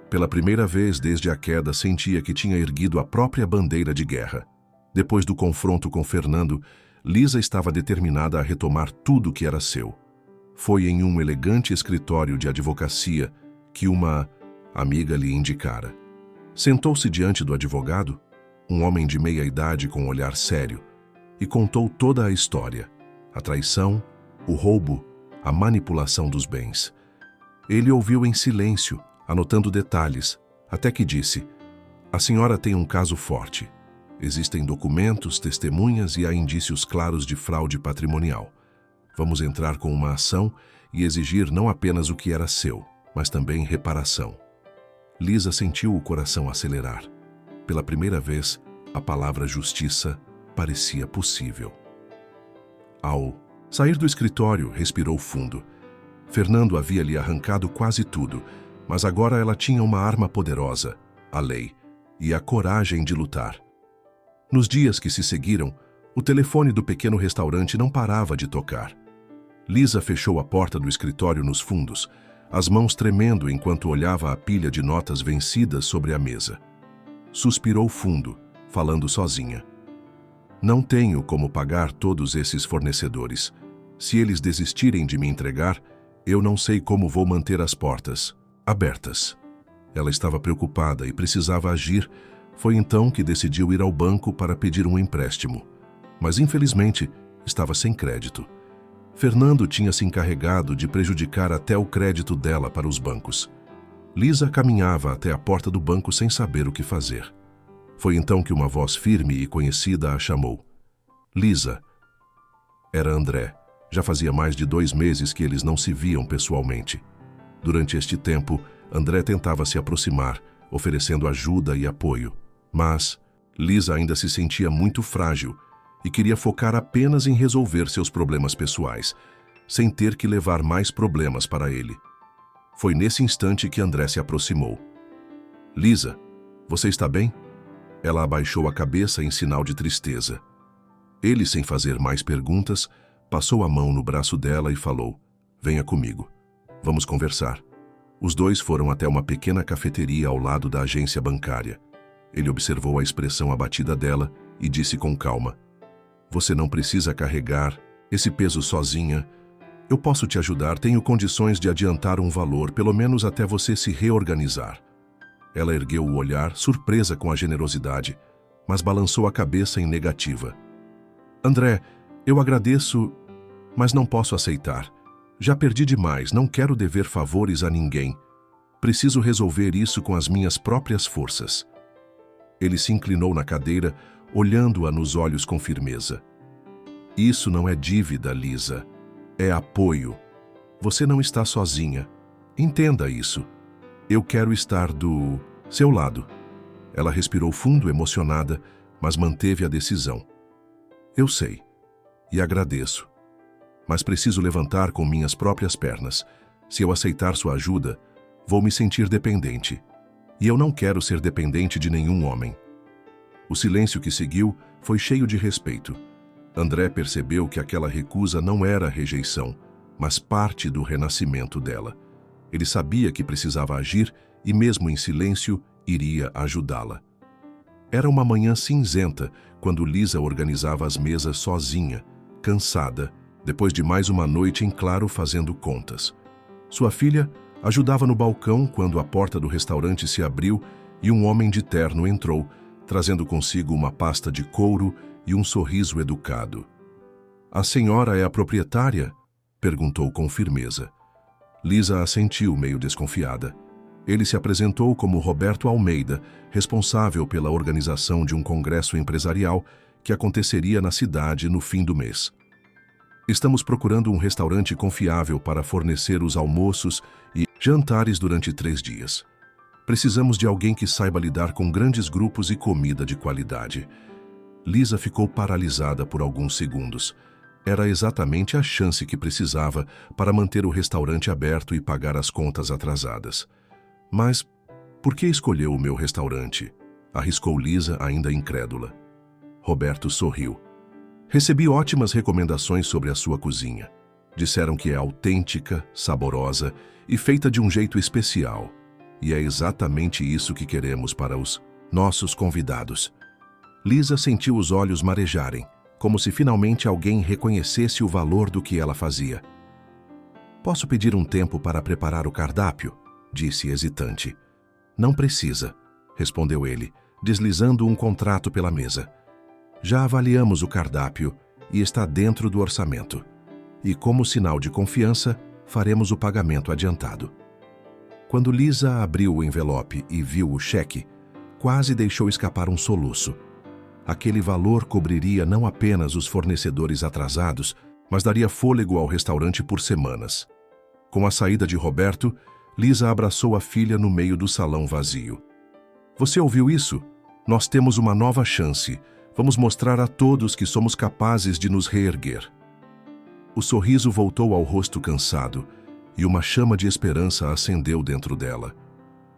Pela primeira vez desde a queda, sentia que tinha erguido a própria bandeira de guerra. Depois do confronto com Fernando, Lisa estava determinada a retomar tudo que era seu. Foi em um elegante escritório de advocacia que uma amiga lhe indicara. Sentou-se diante do advogado, um homem de meia idade com um olhar sério, e contou toda a história: a traição, o roubo, a manipulação dos bens. Ele ouviu em silêncio, anotando detalhes, até que disse: "A senhora tem um caso forte. Existem documentos, testemunhas e há indícios claros de fraude patrimonial. Vamos entrar com uma ação e exigir não apenas o que era seu, mas também reparação." Lisa sentiu o coração acelerar. Pela primeira vez, a palavra justiça parecia possível. Ao sair do escritório, respirou fundo. Fernando havia lhe arrancado quase tudo, mas agora ela tinha uma arma poderosa, a lei, e a coragem de lutar. Nos dias que se seguiram, o telefone do pequeno restaurante não parava de tocar. Lisa fechou a porta do escritório nos fundos, as mãos tremendo enquanto olhava a pilha de notas vencidas sobre a mesa. Suspirou fundo, falando sozinha. "Não tenho como pagar todos esses fornecedores. Se eles desistirem de me entregar, eu não sei como vou manter as portas abertas." Ela estava preocupada e precisava agir. Foi então que decidiu ir ao banco para pedir um empréstimo. Mas, infelizmente, estava sem crédito. Fernando tinha se encarregado de prejudicar até o crédito dela para os bancos. Lisa caminhava até a porta do banco sem saber o que fazer. Foi então que uma voz firme e conhecida a chamou. "Lisa." Era André. Já fazia mais de 2 meses que eles não se viam pessoalmente. Durante este tempo, André tentava se aproximar, oferecendo ajuda e apoio. Mas Lisa ainda se sentia muito frágil e queria focar apenas em resolver seus problemas pessoais, sem ter que levar mais problemas para ele. Foi nesse instante que André se aproximou. "Lisa, você está bem?" Ela abaixou a cabeça em sinal de tristeza. Ele, sem fazer mais perguntas, passou a mão no braço dela e falou: "Venha comigo. Vamos conversar." Os dois foram até uma pequena cafeteria ao lado da agência bancária. Ele observou a expressão abatida dela e disse com calma: "Você não precisa carregar esse peso sozinha. Eu posso te ajudar, tenho condições de adiantar um valor, pelo menos até você se reorganizar." Ela ergueu o olhar, surpresa com a generosidade, mas balançou a cabeça em negativa. "André, eu agradeço, mas não posso aceitar. Já perdi demais, não quero dever favores a ninguém. Preciso resolver isso com as minhas próprias forças." Ele se inclinou na cadeira, olhando-a nos olhos com firmeza. "Isso não é dívida, Lisa. É apoio. Você não está sozinha. Entenda isso. Eu quero estar do seu lado." Ela respirou fundo, emocionada, mas manteve a decisão. "Eu sei. E agradeço. Mas preciso levantar com minhas próprias pernas. Se eu aceitar sua ajuda, vou me sentir dependente. E eu não quero ser dependente de nenhum homem." O silêncio que seguiu foi cheio de respeito. André percebeu que aquela recusa não era rejeição, mas parte do renascimento dela. Ele sabia que precisava agir e, mesmo em silêncio, iria ajudá-la. Era uma manhã cinzenta quando Lisa organizava as mesas sozinha, cansada, depois de mais uma noite em claro fazendo contas. Sua filha ajudava no balcão quando a porta do restaurante se abriu e um homem de terno entrou, trazendo consigo uma pasta de couro e um sorriso educado. "A senhora é a proprietária?" perguntou com firmeza. Lisa assentiu, meio desconfiada. Ele se apresentou como Roberto Almeida, responsável pela organização de um congresso empresarial que aconteceria na cidade no fim do mês. "Estamos procurando um restaurante confiável para fornecer os almoços e jantares durante 3 dias. Precisamos de alguém que saiba lidar com grandes grupos e comida de qualidade." Lisa ficou paralisada por alguns segundos. Era exatamente a chance que precisava para manter o restaurante aberto e pagar as contas atrasadas. Mas por que escolheu o meu restaurante? Arriscou Lisa, ainda incrédula. Roberto sorriu. Recebi ótimas recomendações sobre a sua cozinha. Disseram que é autêntica, saborosa e feita de um jeito especial. E é exatamente isso que queremos para os nossos convidados. Lisa sentiu os olhos marejarem, como se finalmente alguém reconhecesse o valor do que ela fazia. Posso pedir um tempo para preparar o cardápio? Disse hesitante. Não precisa, respondeu ele, deslizando um contrato pela mesa. Já avaliamos o cardápio e está dentro do orçamento. E como sinal de confiança, faremos o pagamento adiantado. Quando Lisa abriu o envelope e viu o cheque, quase deixou escapar um soluço. Aquele valor cobriria não apenas os fornecedores atrasados, mas daria fôlego ao restaurante por semanas. Com a saída de Roberto, Lisa abraçou a filha no meio do salão vazio. Você ouviu isso? Nós temos uma nova chance. Vamos mostrar a todos que somos capazes de nos reerguer. O sorriso voltou ao rosto cansado e uma chama de esperança acendeu dentro dela.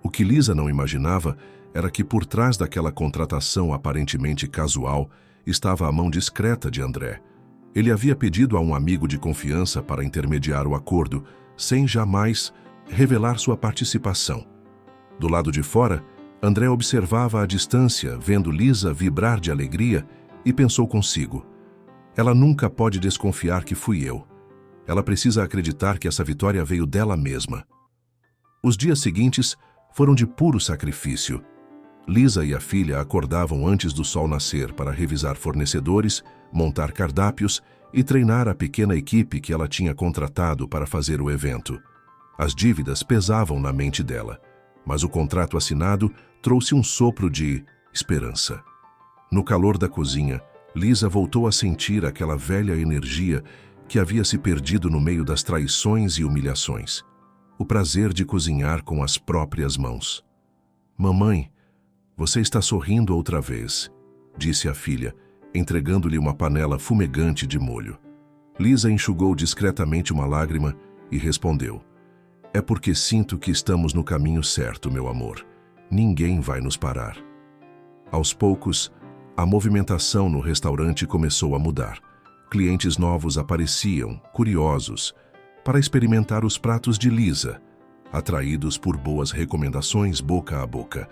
O que Lisa não imaginava era que por trás daquela contratação aparentemente casual estava a mão discreta de André. Ele havia pedido a um amigo de confiança para intermediar o acordo, sem jamais revelar sua participação. Do lado de fora, André observava à distância, vendo Lisa vibrar de alegria, e pensou consigo: ela nunca pode desconfiar que fui eu. Ela precisa acreditar que essa vitória veio dela mesma. Os dias seguintes foram de puro sacrifício. Lisa e a filha acordavam antes do sol nascer para revisar fornecedores, montar cardápios e treinar a pequena equipe que ela tinha contratado para fazer o evento. As dívidas pesavam na mente dela, mas o contrato assinado trouxe um sopro de esperança. No calor da cozinha, Lisa voltou a sentir aquela velha energia que havia se perdido no meio das traições e humilhações. O prazer de cozinhar com as próprias mãos. Mamãe, você está sorrindo outra vez, disse a filha, entregando-lhe uma panela fumegante de molho. Lisa enxugou discretamente uma lágrima e respondeu: é porque sinto que estamos no caminho certo, meu amor. Ninguém vai nos parar. Aos poucos, a movimentação no restaurante começou a mudar. Clientes novos apareciam, curiosos, para experimentar os pratos de Lisa, atraídos por boas recomendações boca a boca.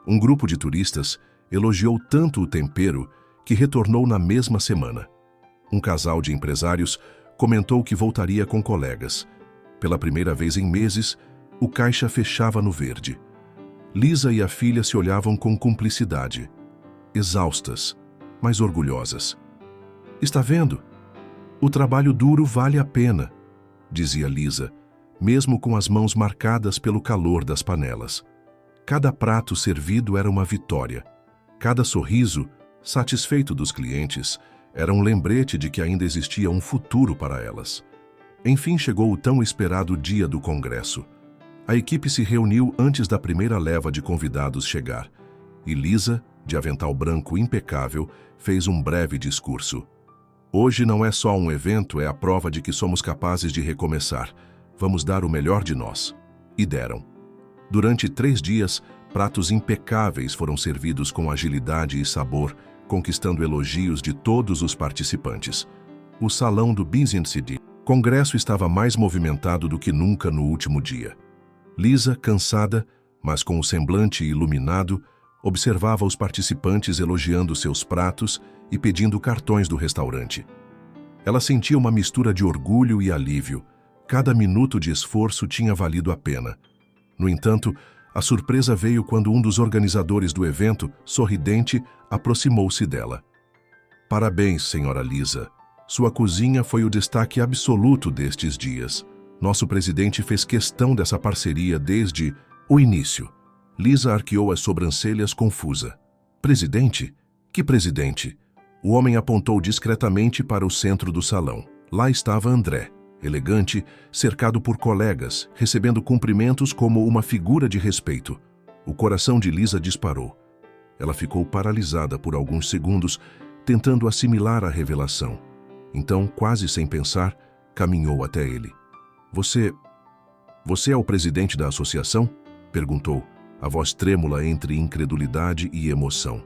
Um grupo de turistas elogiou tanto o tempero que retornou na mesma semana. Um casal de empresários comentou que voltaria com colegas. Pela primeira vez em meses, o caixa fechava no verde. Lisa e a filha se olhavam com cumplicidade, exaustas, mas orgulhosas. Está vendo? O trabalho duro vale a pena, dizia Lisa, mesmo com as mãos marcadas pelo calor das panelas. Cada prato servido era uma vitória. Cada sorriso, satisfeito dos clientes, era um lembrete de que ainda existia um futuro para elas. Enfim chegou o tão esperado dia do congresso. A equipe se reuniu antes da primeira leva de convidados chegar, e Lisa, de avental branco impecável, fez um breve discurso. Hoje não é só um evento, é a prova de que somos capazes de recomeçar. Vamos dar o melhor de nós. E deram. Durante 3 dias, pratos impecáveis foram servidos com agilidade e sabor, conquistando elogios de todos os participantes. O salão do Business City Congresso estava mais movimentado do que nunca no último dia. Lisa, cansada, mas com o semblante iluminado, observava os participantes elogiando seus pratos e pedindo cartões do restaurante. Ela sentia uma mistura de orgulho e alívio. Cada minuto de esforço tinha valido a pena. No entanto, a surpresa veio quando um dos organizadores do evento, sorridente, aproximou-se dela. Parabéns, senhora Lisa. Sua cozinha foi o destaque absoluto destes dias. Nosso presidente fez questão dessa parceria desde o início. Lisa arqueou as sobrancelhas confusa. Presidente? Que presidente? O homem apontou discretamente para o centro do salão. Lá estava André, elegante, cercado por colegas, recebendo cumprimentos como uma figura de respeito. O coração de Lisa disparou. Ela ficou paralisada por alguns segundos, tentando assimilar a revelação. Então, quase sem pensar, caminhou até ele. Você é o presidente da associação? Perguntou, a voz trêmula entre incredulidade e emoção.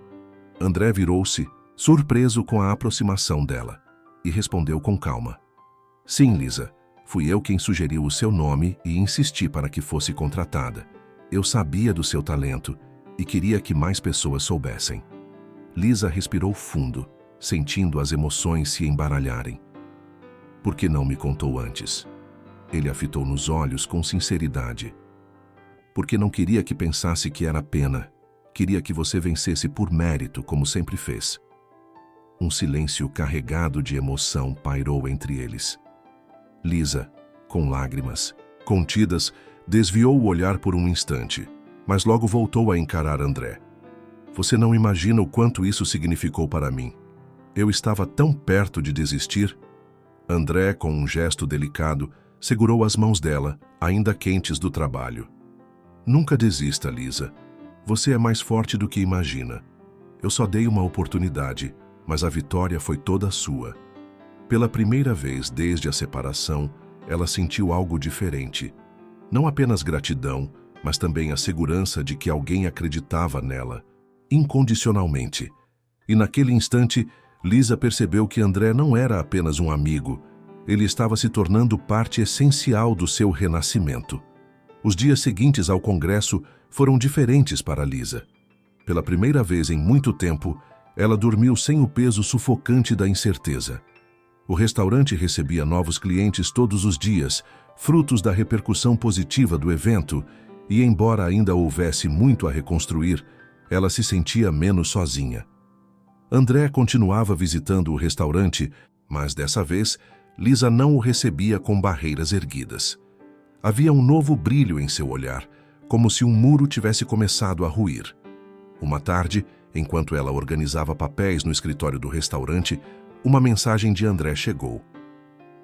André virou-se, surpreso com a aproximação dela, e respondeu com calma. Sim, Lisa, fui eu quem sugeriu o seu nome e insisti para que fosse contratada. Eu sabia do seu talento e queria que mais pessoas soubessem. Lisa respirou fundo, sentindo as emoções se embaralharem. Por que não me contou antes? Ele a fitou nos olhos com sinceridade. Porque não queria que pensasse que era pena. Queria que você vencesse por mérito, como sempre fez. Um silêncio carregado de emoção pairou entre eles. Lisa, com lágrimas contidas, desviou o olhar por um instante, mas logo voltou a encarar André. Você não imagina o quanto isso significou para mim. Eu estava tão perto de desistir. André, com um gesto delicado, segurou as mãos dela, ainda quentes do trabalho. Nunca desista, Lisa. Você é mais forte do que imagina. Eu só dei uma oportunidade, mas a vitória foi toda sua. Pela primeira vez desde a separação, ela sentiu algo diferente. Não apenas gratidão, mas também a segurança de que alguém acreditava nela, incondicionalmente. E naquele instante, Lisa percebeu que André não era apenas um amigo. Ele estava se tornando parte essencial do seu renascimento. Os dias seguintes ao congresso foram diferentes para Lisa. Pela primeira vez em muito tempo, ela dormiu sem o peso sufocante da incerteza. O restaurante recebia novos clientes todos os dias, frutos da repercussão positiva do evento, e embora ainda houvesse muito a reconstruir, ela se sentia menos sozinha. André continuava visitando o restaurante, mas dessa vez, Lisa não o recebia com barreiras erguidas. Havia um novo brilho em seu olhar, como se um muro tivesse começado a ruir. Uma tarde, enquanto ela organizava papéis no escritório do restaurante, uma mensagem de André chegou.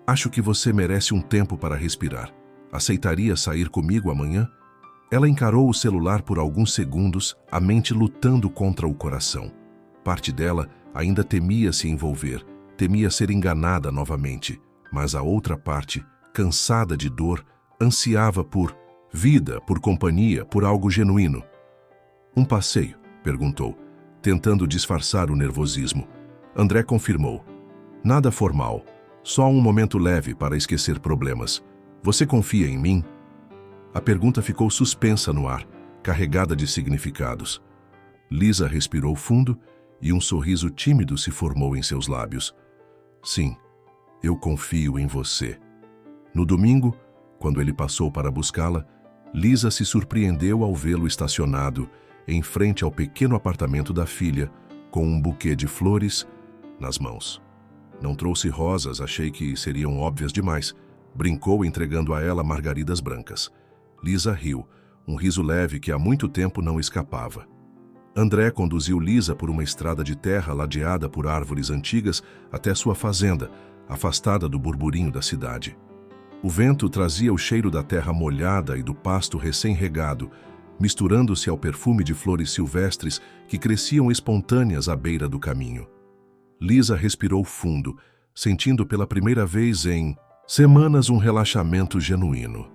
Acho que você merece um tempo para respirar. Aceitaria sair comigo amanhã? Ela encarou o celular por alguns segundos, a mente lutando contra o coração. Parte dela ainda temia se envolver, temia ser enganada novamente, mas a outra parte, cansada de dor, ansiava por vida, por companhia, por algo genuíno. Um passeio? Perguntou, tentando disfarçar o nervosismo. André confirmou. Nada formal, só um momento leve para esquecer problemas. Você confia em mim? A pergunta ficou suspensa no ar, carregada de significados. Lisa respirou fundo e um sorriso tímido se formou em seus lábios. Sim, eu confio em você. No domingo, quando ele passou para buscá-la, Lisa se surpreendeu ao vê-lo estacionado em frente ao pequeno apartamento da filha, com um buquê de flores nas mãos. Não trouxe rosas, achei que seriam óbvias demais. Brincou entregando a ela margaridas brancas. Lisa riu, um riso leve que há muito tempo não escapava. André conduziu Lisa por uma estrada de terra ladeada por árvores antigas até sua fazenda, afastada do burburinho da cidade. O vento trazia o cheiro da terra molhada e do pasto recém-regado, misturando-se ao perfume de flores silvestres que cresciam espontâneas à beira do caminho. Lisa respirou fundo, sentindo pela primeira vez em semanas um relaxamento genuíno.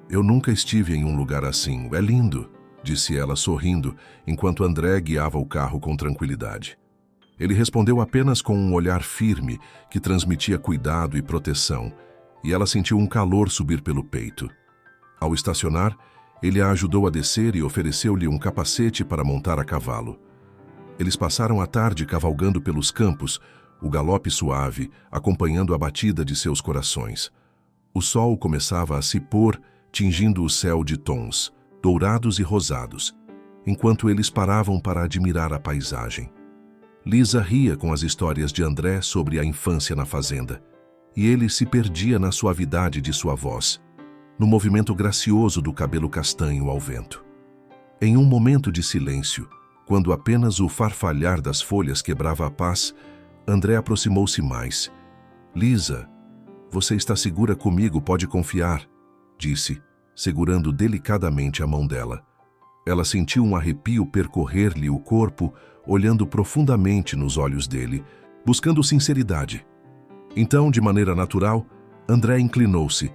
Eu nunca estive em um lugar assim, é lindo, disse ela sorrindo, enquanto André guiava o carro com tranquilidade. Ele respondeu apenas com um olhar firme que transmitia cuidado e proteção, e ela sentiu um calor subir pelo peito. Ao estacionar, ele a ajudou a descer e ofereceu-lhe um capacete para montar a cavalo. Eles passaram a tarde cavalgando pelos campos, o galope suave, acompanhando a batida de seus corações. O sol começava a se pôr, tingindo o céu de tons, dourados e rosados, enquanto eles paravam para admirar a paisagem. Lisa ria com as histórias de André sobre a infância na fazenda, e ele se perdia na suavidade de sua voz, no movimento gracioso do cabelo castanho ao vento. Em um momento de silêncio, quando apenas o farfalhar das folhas quebrava a paz, André aproximou-se mais. Lisa, você está segura comigo, pode confiar, disse, segurando delicadamente a mão dela. Ela sentiu um arrepio percorrer-lhe o corpo, olhando profundamente nos olhos dele, buscando sinceridade. Então, de maneira natural, André inclinou-se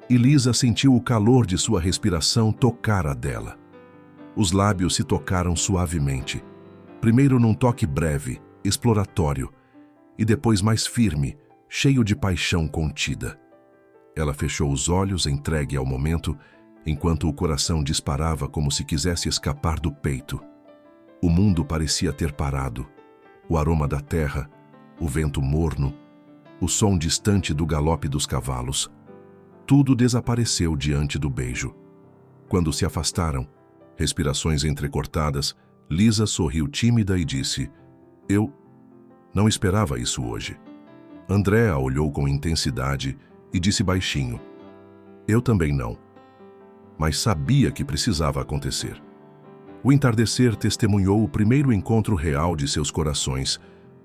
e Lisa sentiu o calor de sua respiração tocar a dela. Os lábios se tocaram suavemente, primeiro num toque breve, exploratório, e depois mais firme, cheio de paixão contida. Ela fechou os olhos, entregue ao momento, enquanto o coração disparava como se quisesse escapar do peito. O mundo parecia ter parado. O aroma da terra, o vento morno, o som distante do galope dos cavalos. Tudo desapareceu diante do beijo. Quando se afastaram, respirações entrecortadas, Lisa sorriu tímida e disse: Eu não esperava isso hoje. André a olhou com intensidade e disse baixinho: Eu também não. Mas sabia que precisava acontecer. O entardecer testemunhou o primeiro encontro real de seus corações,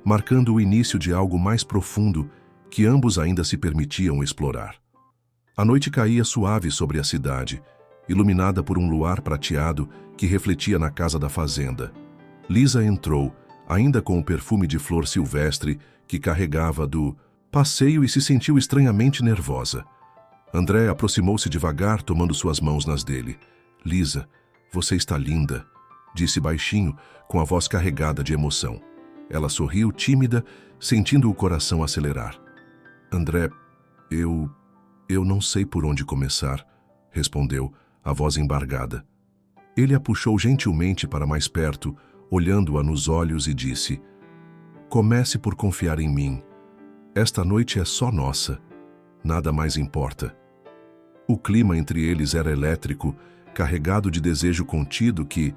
marcando o início de algo mais profundo que ambos ainda se permitiam explorar. A noite caía suave sobre a cidade, iluminada por um luar prateado que refletia na casa da fazenda. Lisa entrou, ainda com o perfume de flor silvestre que carregava do passeio, e se sentiu estranhamente nervosa. André aproximou-se devagar, tomando suas mãos nas dele. Lisa, você está linda, disse baixinho, com a voz carregada de emoção. Ela sorriu, tímida, sentindo o coração acelerar. André, eu não sei por onde começar, respondeu, a voz embargada. Ele a puxou gentilmente para mais perto, olhando-a nos olhos, e disse: Comece por confiar em mim. Esta noite é só nossa. Nada mais importa. O clima entre eles era elétrico, carregado de desejo contido que,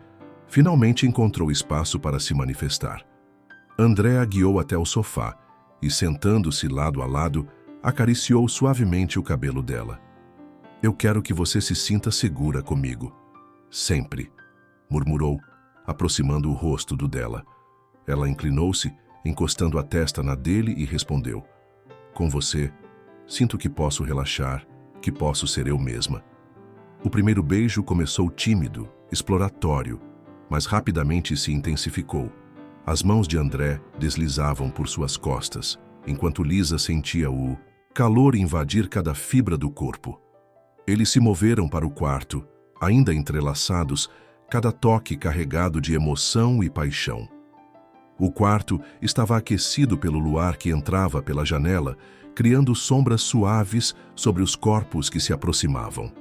finalmente, encontrou espaço para se manifestar. André a guiou até o sofá e, sentando-se lado a lado, acariciou suavemente o cabelo dela. Eu quero que você se sinta segura comigo. Sempre, murmurou, aproximando o rosto do dela. Ela inclinou-se, encostando a testa na dele, e respondeu: Com você, sinto que posso relaxar, que posso ser eu mesma. O primeiro beijo começou tímido, exploratório, mas rapidamente se intensificou. As mãos de André deslizavam por suas costas, enquanto Lisa sentia o calor invadir cada fibra do corpo. Eles se moveram para o quarto, ainda entrelaçados, cada toque carregado de emoção e paixão. O quarto estava aquecido pelo luar que entrava pela janela, criando sombras suaves sobre os corpos que se aproximavam.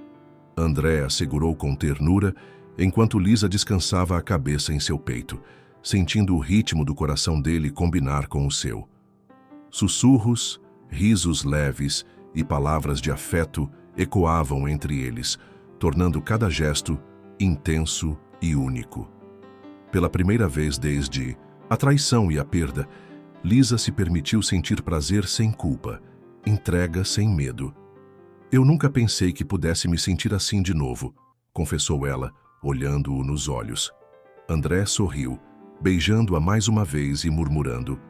André a segurou com ternura, enquanto Lisa descansava a cabeça em seu peito, sentindo o ritmo do coração dele combinar com o seu. Sussurros, risos leves e palavras de afeto ecoavam entre eles, tornando cada gesto intenso e único. Pela primeira vez desde a traição e a perda, Lisa se permitiu sentir prazer sem culpa, entrega sem medo. Eu nunca pensei que pudesse me sentir assim de novo, confessou ela, olhando-o nos olhos. André sorriu, beijando-a mais uma vez e murmurando: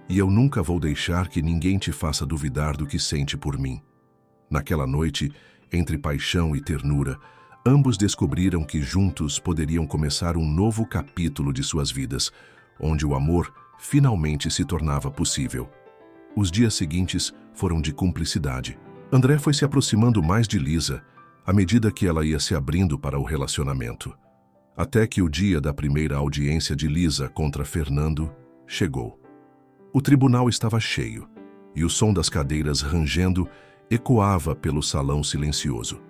E eu nunca vou deixar que ninguém te faça duvidar do que sente por mim. Naquela noite, entre paixão e ternura, ambos descobriram que juntos poderiam começar um novo capítulo de suas vidas, onde o amor finalmente se tornava possível. Os dias seguintes foram de cumplicidade. André foi se aproximando mais de Lisa, à medida que ela ia se abrindo para o relacionamento. Até que o dia da primeira audiência de Lisa contra Fernando chegou. O tribunal estava cheio, e o som das cadeiras rangendo ecoava pelo salão silencioso.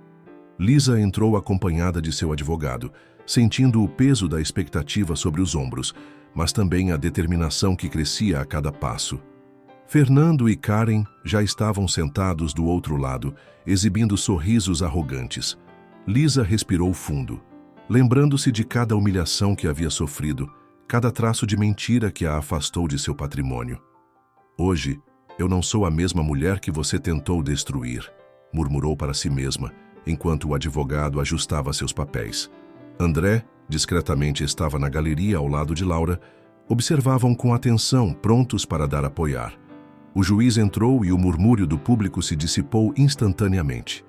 Lisa entrou acompanhada de seu advogado, sentindo o peso da expectativa sobre os ombros, mas também a determinação que crescia a cada passo. Fernando e Karen já estavam sentados do outro lado, exibindo sorrisos arrogantes. Lisa respirou fundo, lembrando-se de cada humilhação que havia sofrido, cada traço de mentira que a afastou de seu patrimônio. Hoje, eu não sou a mesma mulher que você tentou destruir, murmurou para si mesma, enquanto o advogado ajustava seus papéis. André, discretamente, estava na galeria ao lado de Laura. Observavam com atenção, prontos para dar apoiar. O juiz entrou e o murmúrio do público se dissipou instantaneamente.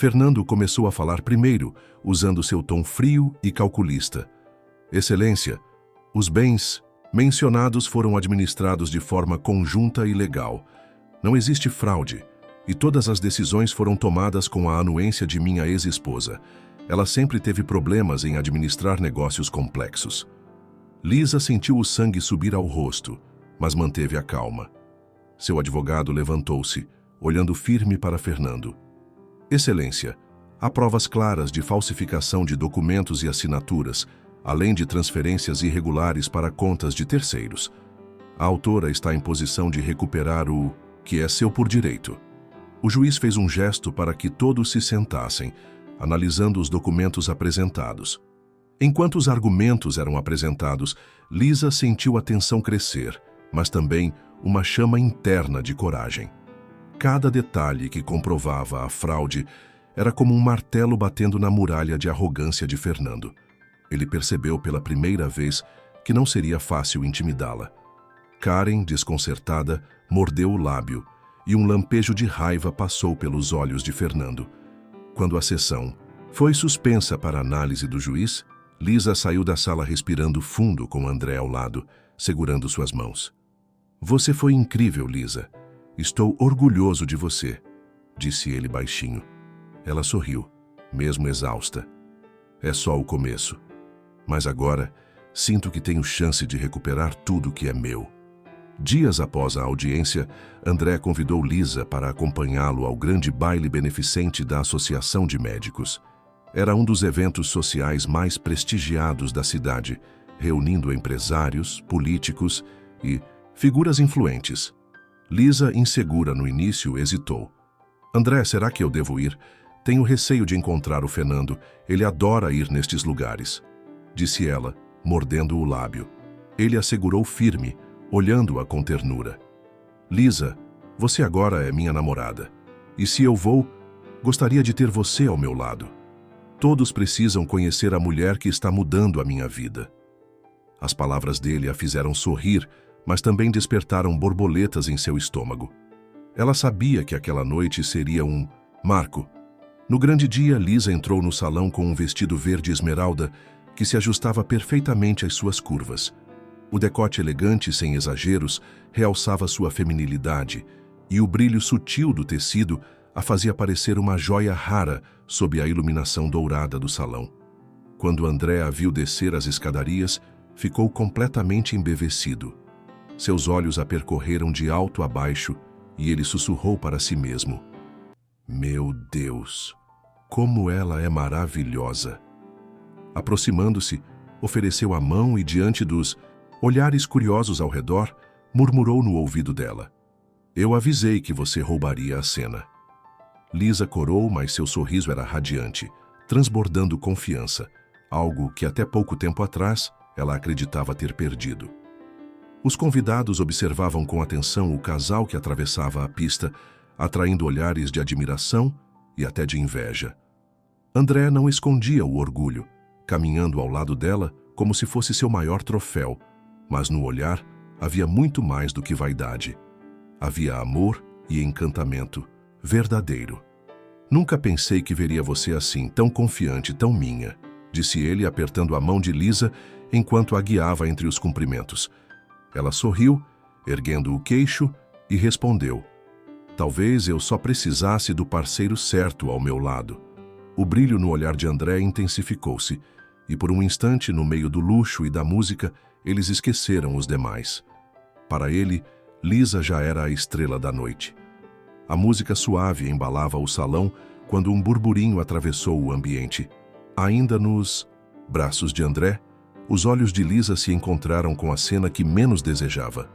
Fernando começou a falar primeiro, usando seu tom frio e calculista. Excelência, os bens mencionados foram administrados de forma conjunta e legal. Não existe fraude, e todas as decisões foram tomadas com a anuência de minha ex-esposa. Ela sempre teve problemas em administrar negócios complexos. Lisa sentiu o sangue subir ao rosto, mas manteve a calma. Seu advogado levantou-se, olhando firme para Fernando. Excelência, há provas claras de falsificação de documentos e assinaturas, além de transferências irregulares para contas de terceiros. A autora está em posição de recuperar o que é seu por direito. O juiz fez um gesto para que todos se sentassem, analisando os documentos apresentados. Enquanto os argumentos eram apresentados, Lisa sentiu a tensão crescer, mas também uma chama interna de coragem. Cada detalhe que comprovava a fraude era como um martelo batendo na muralha de arrogância de Fernando. Ele percebeu pela primeira vez que não seria fácil intimidá-la. Karen, desconcertada, mordeu o lábio e um lampejo de raiva passou pelos olhos de Fernando. Quando a sessão foi suspensa para análise do juiz, Lisa saiu da sala respirando fundo com André ao lado, segurando suas mãos. Você foi incrível, Lisa. Estou orgulhoso de você, disse ele baixinho. Ela sorriu, mesmo exausta. É só o começo. Mas agora, sinto que tenho chance de recuperar tudo que é meu. Dias após a audiência, André convidou Lisa para acompanhá-lo ao grande baile beneficente da Associação de Médicos. Era um dos eventos sociais mais prestigiados da cidade, reunindo empresários, políticos e figuras influentes. Lisa, insegura no início, hesitou. André, será que eu devo ir? Tenho receio de encontrar o Fernando. Ele adora ir nestes lugares, disse ela, mordendo o lábio. Ele a segurou firme, olhando-a com ternura. Lisa, você agora é minha namorada. E se eu vou, gostaria de ter você ao meu lado. Todos precisam conhecer a mulher que está mudando a minha vida. As palavras dele a fizeram sorrir, mas também despertaram borboletas em seu estômago. Ela sabia que aquela noite seria um marco. No grande dia, Lisa entrou no salão com um vestido verde esmeralda que se ajustava perfeitamente às suas curvas. O decote elegante, sem exageros, realçava sua feminilidade, e o brilho sutil do tecido a fazia parecer uma joia rara sob a iluminação dourada do salão. Quando André a viu descer as escadarias, ficou completamente embevecido. Seus olhos a percorreram de alto a baixo e ele sussurrou para si mesmo. Meu Deus, como ela é maravilhosa! Aproximando-se, ofereceu a mão e, diante dos olhares curiosos ao redor, murmurou no ouvido dela. Eu avisei que você roubaria a cena. Lisa corou, mas seu sorriso era radiante, transbordando confiança, algo que até pouco tempo atrás ela acreditava ter perdido. Os convidados observavam com atenção o casal que atravessava a pista, atraindo olhares de admiração e até de inveja. André não escondia o orgulho, caminhando ao lado dela como se fosse seu maior troféu, mas no olhar havia muito mais do que vaidade. Havia amor e encantamento, verdadeiro. Nunca pensei que veria você assim, tão confiante, tão minha, disse ele, apertando a mão de Lisa enquanto a guiava entre os cumprimentos. Ela sorriu, erguendo o queixo, e respondeu. Talvez eu só precisasse do parceiro certo ao meu lado. O brilho no olhar de André intensificou-se, e por um instante, no meio do luxo e da música, eles esqueceram os demais. Para ele, Lisa já era a estrela da noite. A música suave embalava o salão quando um burburinho atravessou o ambiente. Ainda nos braços de André, os olhos de Lisa se encontraram com a cena que menos desejava.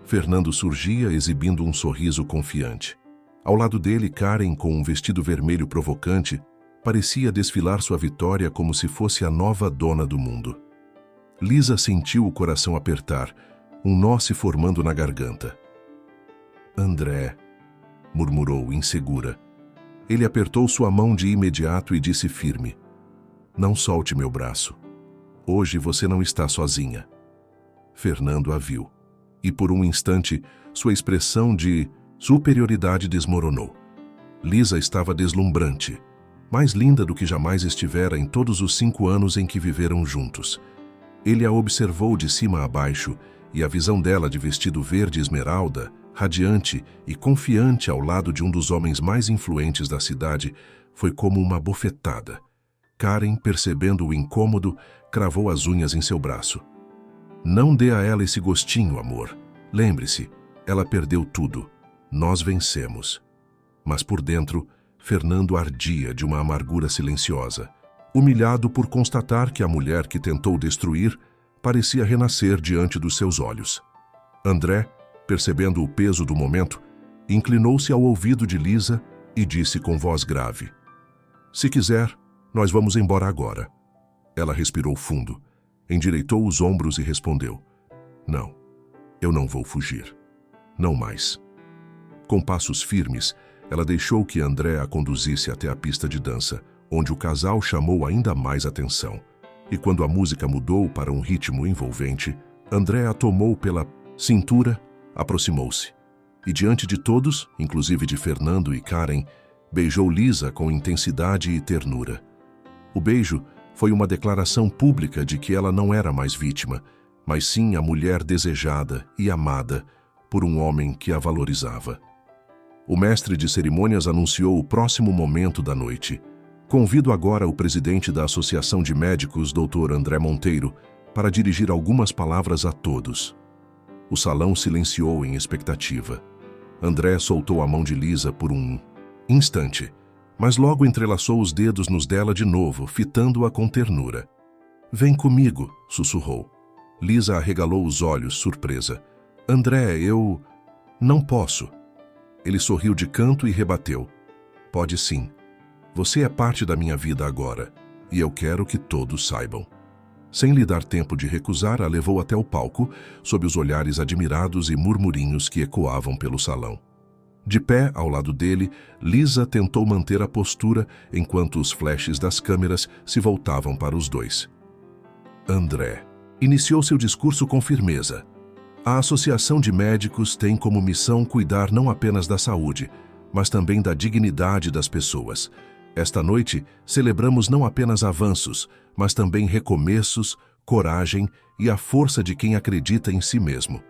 Fernando surgia exibindo um sorriso confiante. Ao lado dele, Karen, com um vestido vermelho provocante, parecia desfilar sua vitória como se fosse a nova dona do mundo. Lisa sentiu o coração apertar, um nó se formando na garganta. André, murmurou, insegura. Ele apertou sua mão de imediato e disse firme. Não solte meu braço. Hoje você não está sozinha. Fernando a viu, e por um instante sua expressão de superioridade desmoronou. Lisa estava deslumbrante, mais linda do que jamais estivera em todos os 5 anos em que viveram juntos. Ele a observou de cima a baixo, e a visão dela de vestido verde esmeralda, radiante e confiante ao lado de um dos homens mais influentes da cidade, foi como uma bofetada. Karen, percebendo o incômodo, cravou as unhas em seu braço. Não dê a ela esse gostinho, amor. Lembre-se, ela perdeu tudo. Nós vencemos. Mas por dentro, Fernando ardia de uma amargura silenciosa, humilhado por constatar que a mulher que tentou destruir parecia renascer diante dos seus olhos. André, percebendo o peso do momento, inclinou-se ao ouvido de Lisa e disse com voz grave: "Se quiser, nós vamos embora agora." Ela respirou fundo, endireitou os ombros e respondeu: "Não, eu não vou fugir. Não mais." Com passos firmes, ela deixou que André a conduzisse até a pista de dança, onde o casal chamou ainda mais atenção. E quando a música mudou para um ritmo envolvente, André a tomou pela cintura, aproximou-se. E diante de todos, inclusive de Fernando e Karen, beijou Lisa com intensidade e ternura. O beijo foi uma declaração pública de que ela não era mais vítima, mas sim a mulher desejada e amada por um homem que a valorizava. O mestre de cerimônias anunciou o próximo momento da noite. Convido agora o presidente da Associação de Médicos, Dr. André Monteiro, para dirigir algumas palavras a todos. O salão silenciou em expectativa. André soltou a mão de Lisa por um instante, mas logo entrelaçou os dedos nos dela de novo, fitando-a com ternura. "Vem comigo", sussurrou. Lisa arregalou os olhos, surpresa. "André, eu... não posso." Ele sorriu de canto e rebateu: "Pode sim. Você é parte da minha vida agora, e eu quero que todos saibam." Sem lhe dar tempo de recusar, a levou até o palco, sob os olhares admirados e murmurinhos que ecoavam pelo salão. De pé, ao lado dele, Lisa tentou manter a postura enquanto os flashes das câmeras se voltavam para os dois. André iniciou seu discurso com firmeza. "A Associação de Médicos tem como missão cuidar não apenas da saúde, mas também da dignidade das pessoas. Esta noite, celebramos não apenas avanços, mas também recomeços, coragem e a força de quem acredita em si mesmo."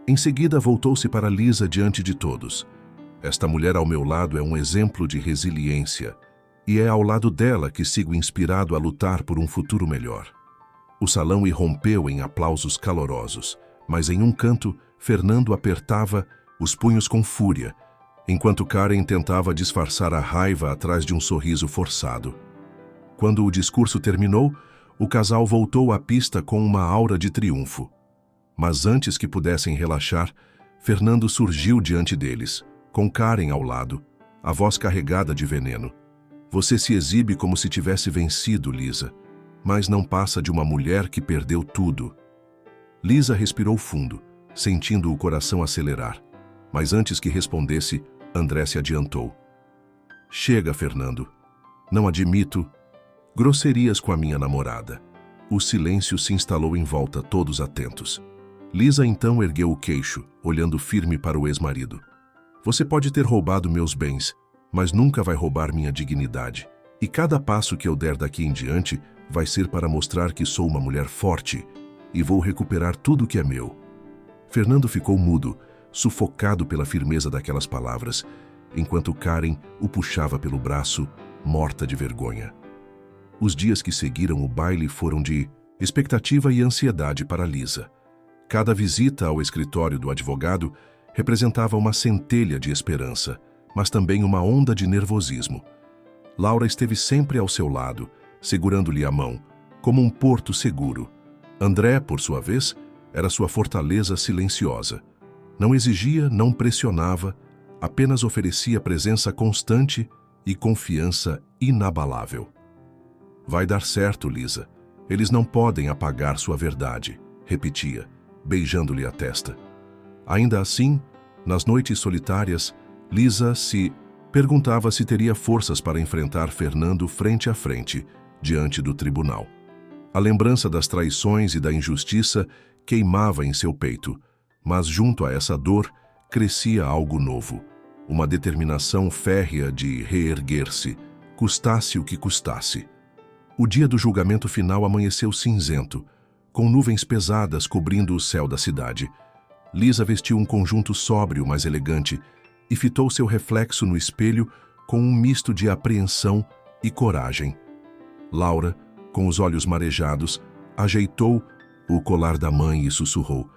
Em seguida, voltou-se para Lisa diante de todos. "Esta mulher ao meu lado é um exemplo de resiliência, e é ao lado dela que sigo inspirado a lutar por um futuro melhor." O salão irrompeu em aplausos calorosos, mas em um canto, Fernando apertava os punhos com fúria, enquanto Karen tentava disfarçar a raiva atrás de um sorriso forçado. Quando o discurso terminou, o casal voltou à pista com uma aura de triunfo. Mas antes que pudessem relaxar, Fernando surgiu diante deles, com Karen ao lado, a voz carregada de veneno. "Você se exibe como se tivesse vencido, Lisa, mas não passa de uma mulher que perdeu tudo." Lisa respirou fundo, sentindo o coração acelerar. Mas antes que respondesse, André se adiantou. "Chega, Fernando. Não admito grosserias com a minha namorada." O silêncio se instalou em volta, todos atentos. Lisa então ergueu o queixo, olhando firme para o ex-marido. "Você pode ter roubado meus bens, mas nunca vai roubar minha dignidade. E cada passo que eu der daqui em diante vai ser para mostrar que sou uma mulher forte e vou recuperar tudo que é meu." Fernando ficou mudo, sufocado pela firmeza daquelas palavras, enquanto Karen o puxava pelo braço, morta de vergonha. Os dias que seguiram o baile foram de expectativa e ansiedade para Lisa. Cada visita ao escritório do advogado representava uma centelha de esperança, mas também uma onda de nervosismo. Laura esteve sempre ao seu lado, segurando-lhe a mão, como um porto seguro. André, por sua vez, era sua fortaleza silenciosa. Não exigia, não pressionava, apenas oferecia presença constante e confiança inabalável. "Vai dar certo, Lisa. Eles não podem apagar sua verdade", repetia, beijando-lhe a testa. Ainda assim, nas noites solitárias, Lisa se perguntava se teria forças para enfrentar Fernando frente a frente, diante do tribunal. A lembrança das traições e da injustiça queimava em seu peito, mas junto a essa dor crescia algo novo, uma determinação férrea de reerguer-se, custasse o que custasse. O dia do julgamento final amanheceu cinzento, com nuvens pesadas cobrindo o céu da cidade. Lisa vestiu um conjunto sóbrio, mas elegante, e fitou seu reflexo no espelho com um misto de apreensão e coragem. Laura, com os olhos marejados, ajeitou o colar da mãe e sussurrou: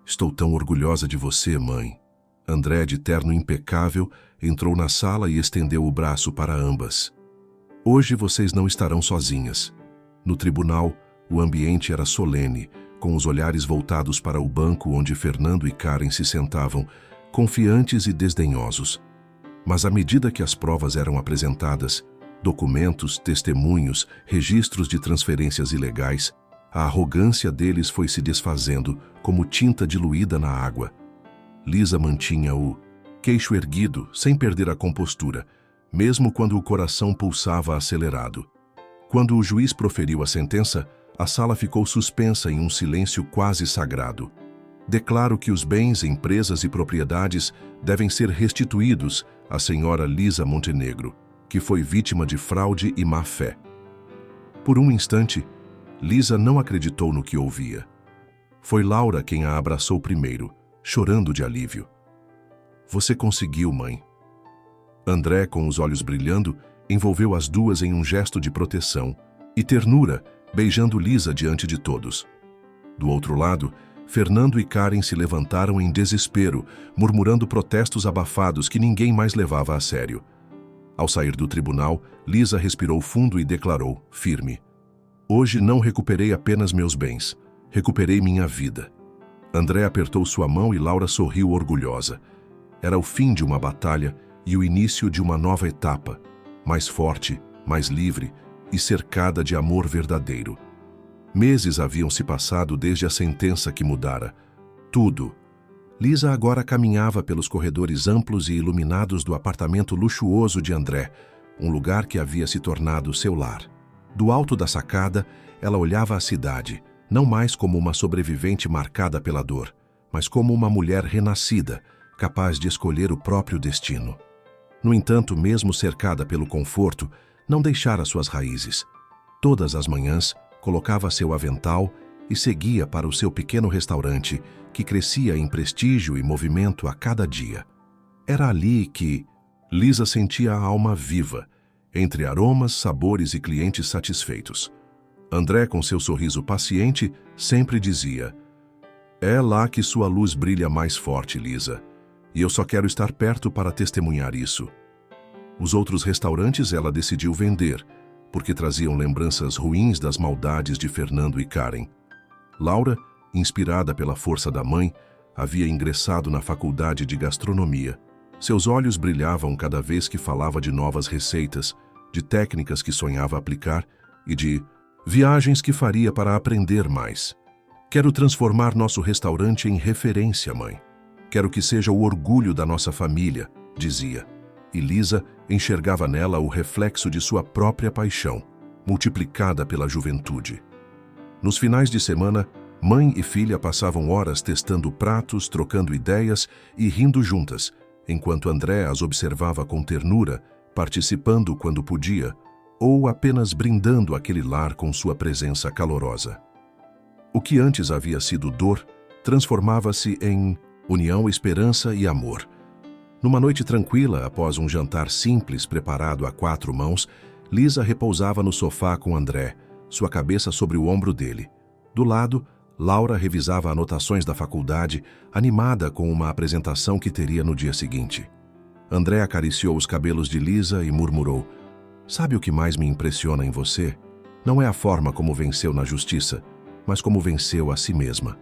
"Estou tão orgulhosa de você, mãe." André, de terno impecável, entrou na sala e estendeu o braço para ambas. "Hoje vocês não estarão sozinhas." No tribunal, o ambiente era solene, com os olhares voltados para o banco onde Fernando e Karen se sentavam, confiantes e desdenhosos. Mas à medida que as provas eram apresentadas, documentos, testemunhos, registros de transferências ilegais, a arrogância deles foi se desfazendo como tinta diluída na água. Lisa mantinha o queixo erguido, sem perder a compostura, mesmo quando o coração pulsava acelerado. Quando o juiz proferiu a sentença, a sala ficou suspensa em um silêncio quase sagrado. "Declaro que os bens, empresas e propriedades devem ser restituídos à senhora Lisa Montenegro, que foi vítima de fraude e má-fé." Por um instante, Lisa não acreditou no que ouvia. Foi Laura quem a abraçou primeiro, chorando de alívio. "Você conseguiu, mãe." André, com os olhos brilhando, envolveu as duas em um gesto de proteção e ternura, beijando Lisa diante de todos. Do outro lado, Fernando e Karen se levantaram em desespero, murmurando protestos abafados que ninguém mais levava a sério. Ao sair do tribunal, Lisa respirou fundo e declarou, firme: "Hoje não recuperei apenas meus bens, recuperei minha vida." André apertou sua mão e Laura sorriu orgulhosa. Era o fim de uma batalha e o início de uma nova etapa, mais forte, mais livre e cercada de amor verdadeiro. Meses haviam se passado desde a sentença que mudara tudo. Lisa agora caminhava pelos corredores amplos e iluminados do apartamento luxuoso de André, um lugar que havia se tornado seu lar. Do alto da sacada, ela olhava a cidade, não mais como uma sobrevivente marcada pela dor, mas como uma mulher renascida, capaz de escolher o próprio destino. No entanto, mesmo cercada pelo conforto, não deixara suas raízes. Todas as manhãs, colocava seu avental e seguia para o seu pequeno restaurante, que crescia em prestígio e movimento a cada dia. Era ali que Lisa sentia a alma viva, entre aromas, sabores e clientes satisfeitos. André, com seu sorriso paciente, sempre dizia: "É lá que sua luz brilha mais forte, Lisa, e eu só quero estar perto para testemunhar isso." Os outros restaurantes ela decidiu vender, porque traziam lembranças ruins das maldades de Fernando e Karen. Laura, inspirada pela força da mãe, havia ingressado na faculdade de gastronomia. Seus olhos brilhavam cada vez que falava de novas receitas, de técnicas que sonhava aplicar e de viagens que faria para aprender mais. "Quero transformar nosso restaurante em referência, mãe. Quero que seja o orgulho da nossa família", dizia. E Lisa enxergava nela o reflexo de sua própria paixão, multiplicada pela juventude. Nos finais de semana, mãe e filha passavam horas testando pratos, trocando ideias e rindo juntas, enquanto André as observava com ternura, participando quando podia, ou apenas brindando aquele lar com sua presença calorosa. O que antes havia sido dor, transformava-se em união, esperança e amor. Numa noite tranquila, após um jantar simples preparado a 4 mãos, Lisa repousava no sofá com André, sua cabeça sobre o ombro dele. Do lado, Laura revisava anotações da faculdade, animada com uma apresentação que teria no dia seguinte. André acariciou os cabelos de Lisa e murmurou: "Sabe o que mais me impressiona em você? Não é a forma como venceu na justiça, mas como venceu a si mesma."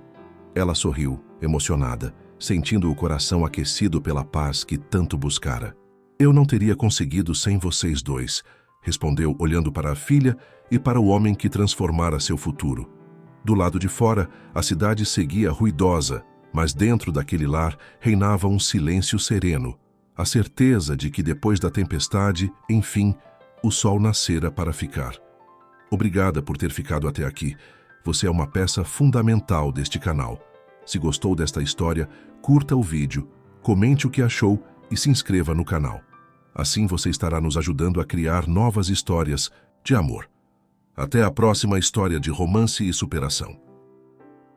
Ela sorriu, emocionada, sentindo o coração aquecido pela paz que tanto buscara. "Eu não teria conseguido sem vocês dois", respondeu olhando para a filha e para o homem que transformara seu futuro. Do lado de fora, a cidade seguia ruidosa, mas dentro daquele lar reinava um silêncio sereno, a certeza de que depois da tempestade, enfim, o sol nascera para ficar. Obrigada por ter ficado até aqui. Você é uma peça fundamental deste canal. Se gostou desta história, curta o vídeo, comente o que achou e se inscreva no canal. Assim você estará nos ajudando a criar novas histórias de amor. Até a próxima história de romance e superação.